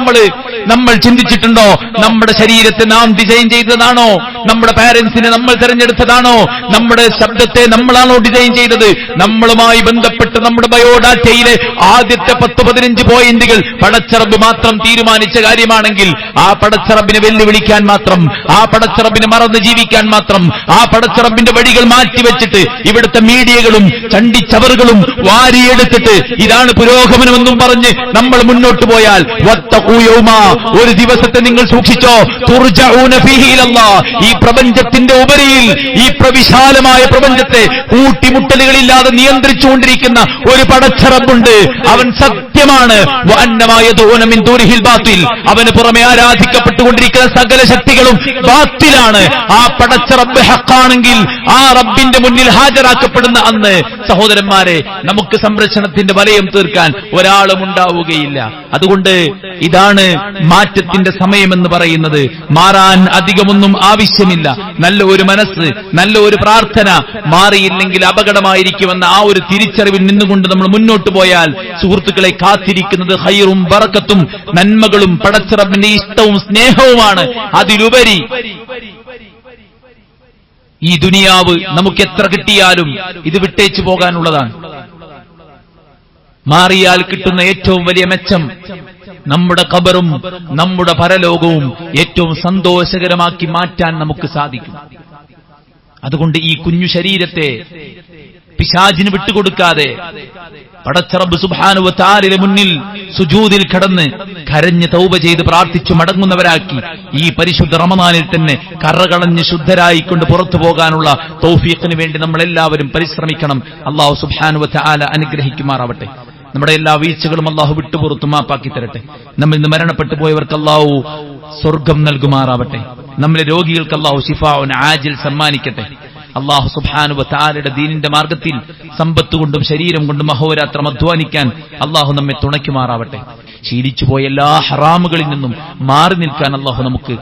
[SPEAKER 1] നമ്മൾ ചിന്തിച്ചിട്ടുണ്ടോ? നമ്മുടെ ശരീരത്തെ നാം ഡിസൈൻ ചെയ്തതാണോ? നമ്മുടെ പാരന്റ്സിനെ നമ്മൾ തെരഞ്ഞെടുത്തതാണോ? നമ്മുടെ ശബ്ദത്തെ നമ്മളാണോ ഡിസൈൻ ചെയ്തത്? നമ്മളുമായി ബന്ധപ്പെട്ട് നമ്മുടെ ബയോഡാറ്റയിലെ ആദ്യത്തെ 10-15 പോയിന്റുകൾ പടച്ചറബ് മാത്രം തീരുമാനിച്ച കാര്യമാണെങ്കിൽ ആ പടച്ചറബിനെ വെല്ലുവിളിക്കാൻ മാത്രം, ആ പടച്ചറബിനെ മറന്ന് ജീവിക്കാൻ മാത്രം, ആ പടച്ചറബിന്റെ വഴികൾ മാറ്റിവെച്ചിട്ട് ഇവിടുത്തെ മീഡിയകളും ചണ്ടിച്ചവറുകളും വാരിയെടുത്തിട്ട് ഇതാണ് പുരോഗമനമെന്നും പറഞ്ഞ് നമ്മൾ മുന്നോട്ട് പോയാൽ ഒരു ദിവസത്തെ നിങ്ങൾ സൂക്ഷിച്ചോ, തുർജഊന ഫീഹി ഇലല്ലാഹ്, ഈ പ്രപഞ്ചത്തിന്റെ ഉപരിയിൽ, ഈ പ്രവിശാലമായ പ്രപഞ്ചത്തെ കൂട്ടിമുട്ടലുകളില്ലാതെ നിയന്ത്രിച്ചുകൊണ്ടിരിക്കുന്ന ഒരു പടച്ച റബ്ബുണ്ട്. അവൻ സത്യമാണ്. അവന് പുറമെ ആരാധിക്കപ്പെട്ടുകൊണ്ടിരിക്കുന്ന സകല ശക്തികളും ബാത്തിലാണ്. ആ പടച്ച റബ്ബ് ഹഖാണെങ്കിൽ ആ റബ്ബിന്റെ മുന്നിൽ ഹാജരാക്കപ്പെടുന്ന അന്ന് സഹോദരന്മാരെ നമുക്ക് സംരക്ഷണത്തിന്റെ വലയം തീർക്കാൻ ഒരാളും ഉണ്ടാവുകയില്ല. അതുകൊണ്ട് ഇതാണ് മാറ്റത്തിന്റെ സമയമെന്ന് പറയുന്നത്. മാറാൻ അധികമൊന്നും ആവശ്യമില്ല. നല്ല ഒരു മനസ്സ്, നല്ല ഒരു പ്രാർത്ഥന, മാറിയില്ലെങ്കിൽ അപകടമായിരിക്കുമെന്ന ആ ഒരു തിരിച്ചറിവിൽ നിന്നുകൊണ്ട് നമ്മൾ മുന്നോട്ട് പോയാൽ സുഹൃത്തുക്കളെ കാത്തിരിക്കുന്നത് ഖൈറും ബറക്കത്തും നന്മകളും പടച്ച റബ്ബിന്റെ ഇഷ്ടവും സ്നേഹവുമാണ്. അതിലുപരി ഈ ദുനിയാവ് നമുക്ക് എത്ര കിട്ടിയാലും ഇത് വിട്ടേച്ചു പോകാനുള്ളതാണ്. മാറിയാൽ കിട്ടുന്ന ഏറ്റവും വലിയ മെച്ചം നമ്മുടെ ഖബറും നമ്മുടെ പരലോകവും ഏറ്റവും സന്തോഷകരമാക്കി മാറ്റാൻ നമുക്ക് സാധിക്കും. അതുകൊണ്ട് ഈ കുഞ്ഞു ശരീരത്തെ പിശാചിന് വിട്ടുകൊടുക്കാതെ പടച്ച റബ്ബ് സുബ്ഹാനഹു വ തആലയുടെ മുന്നിൽ സുജൂദിൽ കിടന്ന് കരഞ്ഞ് തൗബ ചെയ്ത് പ്രാർത്ഥിച്ചു മടങ്ങുന്നവരാക്കി ഈ പരിശുദ്ധ റമദാനിൽ തന്നെ കറകളഞ്ഞ് ശുദ്ധരായിക്കൊണ്ട് പുറത്തു പോകാനുള്ള തൗഫീഖിന് വേണ്ടി നമ്മൾ എല്ലാവരും പരിശ്രമിക്കണം. അല്ലാഹു സുബ്ഹാനഹു വ തആല അനുഗ്രഹിക്കുമാറാവട്ടെ. നമ്മുടെ എല്ലാ വീഴ്ചകളും അല്ലാഹു വിട്ടുപുറത്തു മാപ്പാക്കി തരട്ടെ. നമ്മൾ ഇന്ന് മരണപ്പെട്ടു പോയവർക്ക് അല്ലാഹു സ്വർഗം നൽകുമാറാവട്ടെ. നമ്മളെ രോഗികൾക്ക് അല്ലാഹു ശിഫാഉൻ ആജിൽ സമ്മാനിക്കട്ടെ. അല്ലാഹു സുബ്ഹാനഹു വ തആലയുടെ ദീനിന്റെ മാർഗത്തിൽ സമ്പത്ത് കൊണ്ടും ശരീരം കൊണ്ടും അഹോരാത്രം അധ്വാനിക്കാൻ അല്ലാഹു നമ്മെ തുണയ്ക്കുമാറാവട്ടെ. ശീലിച്ചുപോയ എല്ലാ ഹറാമുകളിൽ നിന്നും മാറി നിൽക്കാൻ അല്ലാഹു നമുക്ക്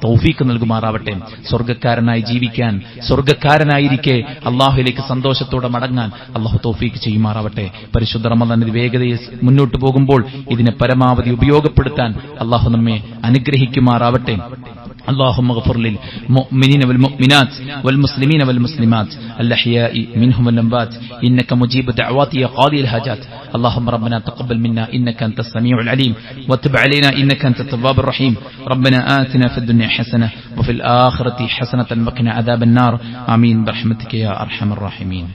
[SPEAKER 1] തൗഫീഖ് നൽകുമാറാവട്ടെ. സ്വർഗ്ഗക്കാരനായി ജീവിക്കാൻ, സ്വർഗ്ഗക്കാരനായിരിക്കെ അല്ലാഹുവിലേക്ക് സന്തോഷത്തോടെ മടങ്ങാൻ അല്ലാഹു തൗഫീഖ് ചെയ്യുമാറാവട്ടെ. പരിശുദ്ധ റമദാനിൽ വേഗതയിൽ മുന്നോട്ട് പോകുമ്പോൾ ഇതിനെ പരമാവധി ഉപയോഗപ്പെടുത്താൻ അല്ലാഹു നമ്മെ അനുഗ്രഹിക്കുമാറാവട്ടെ. اللهم اغفر للمؤمنين والمؤمنات والمسلمين والمسلمات الأحياء منهم والأموات إنك مجيب دعوات يا قاضي الحاجات. اللهم ربنا تقبل منا إنك أنت السميع العليم وتب علينا إنك أنت التواب الرحيم. ربنا آتنا في الدنيا حسنة وفي الآخرة حسنة وقنا عذاب النار. آمين برحمتك يا أرحم الراحمين.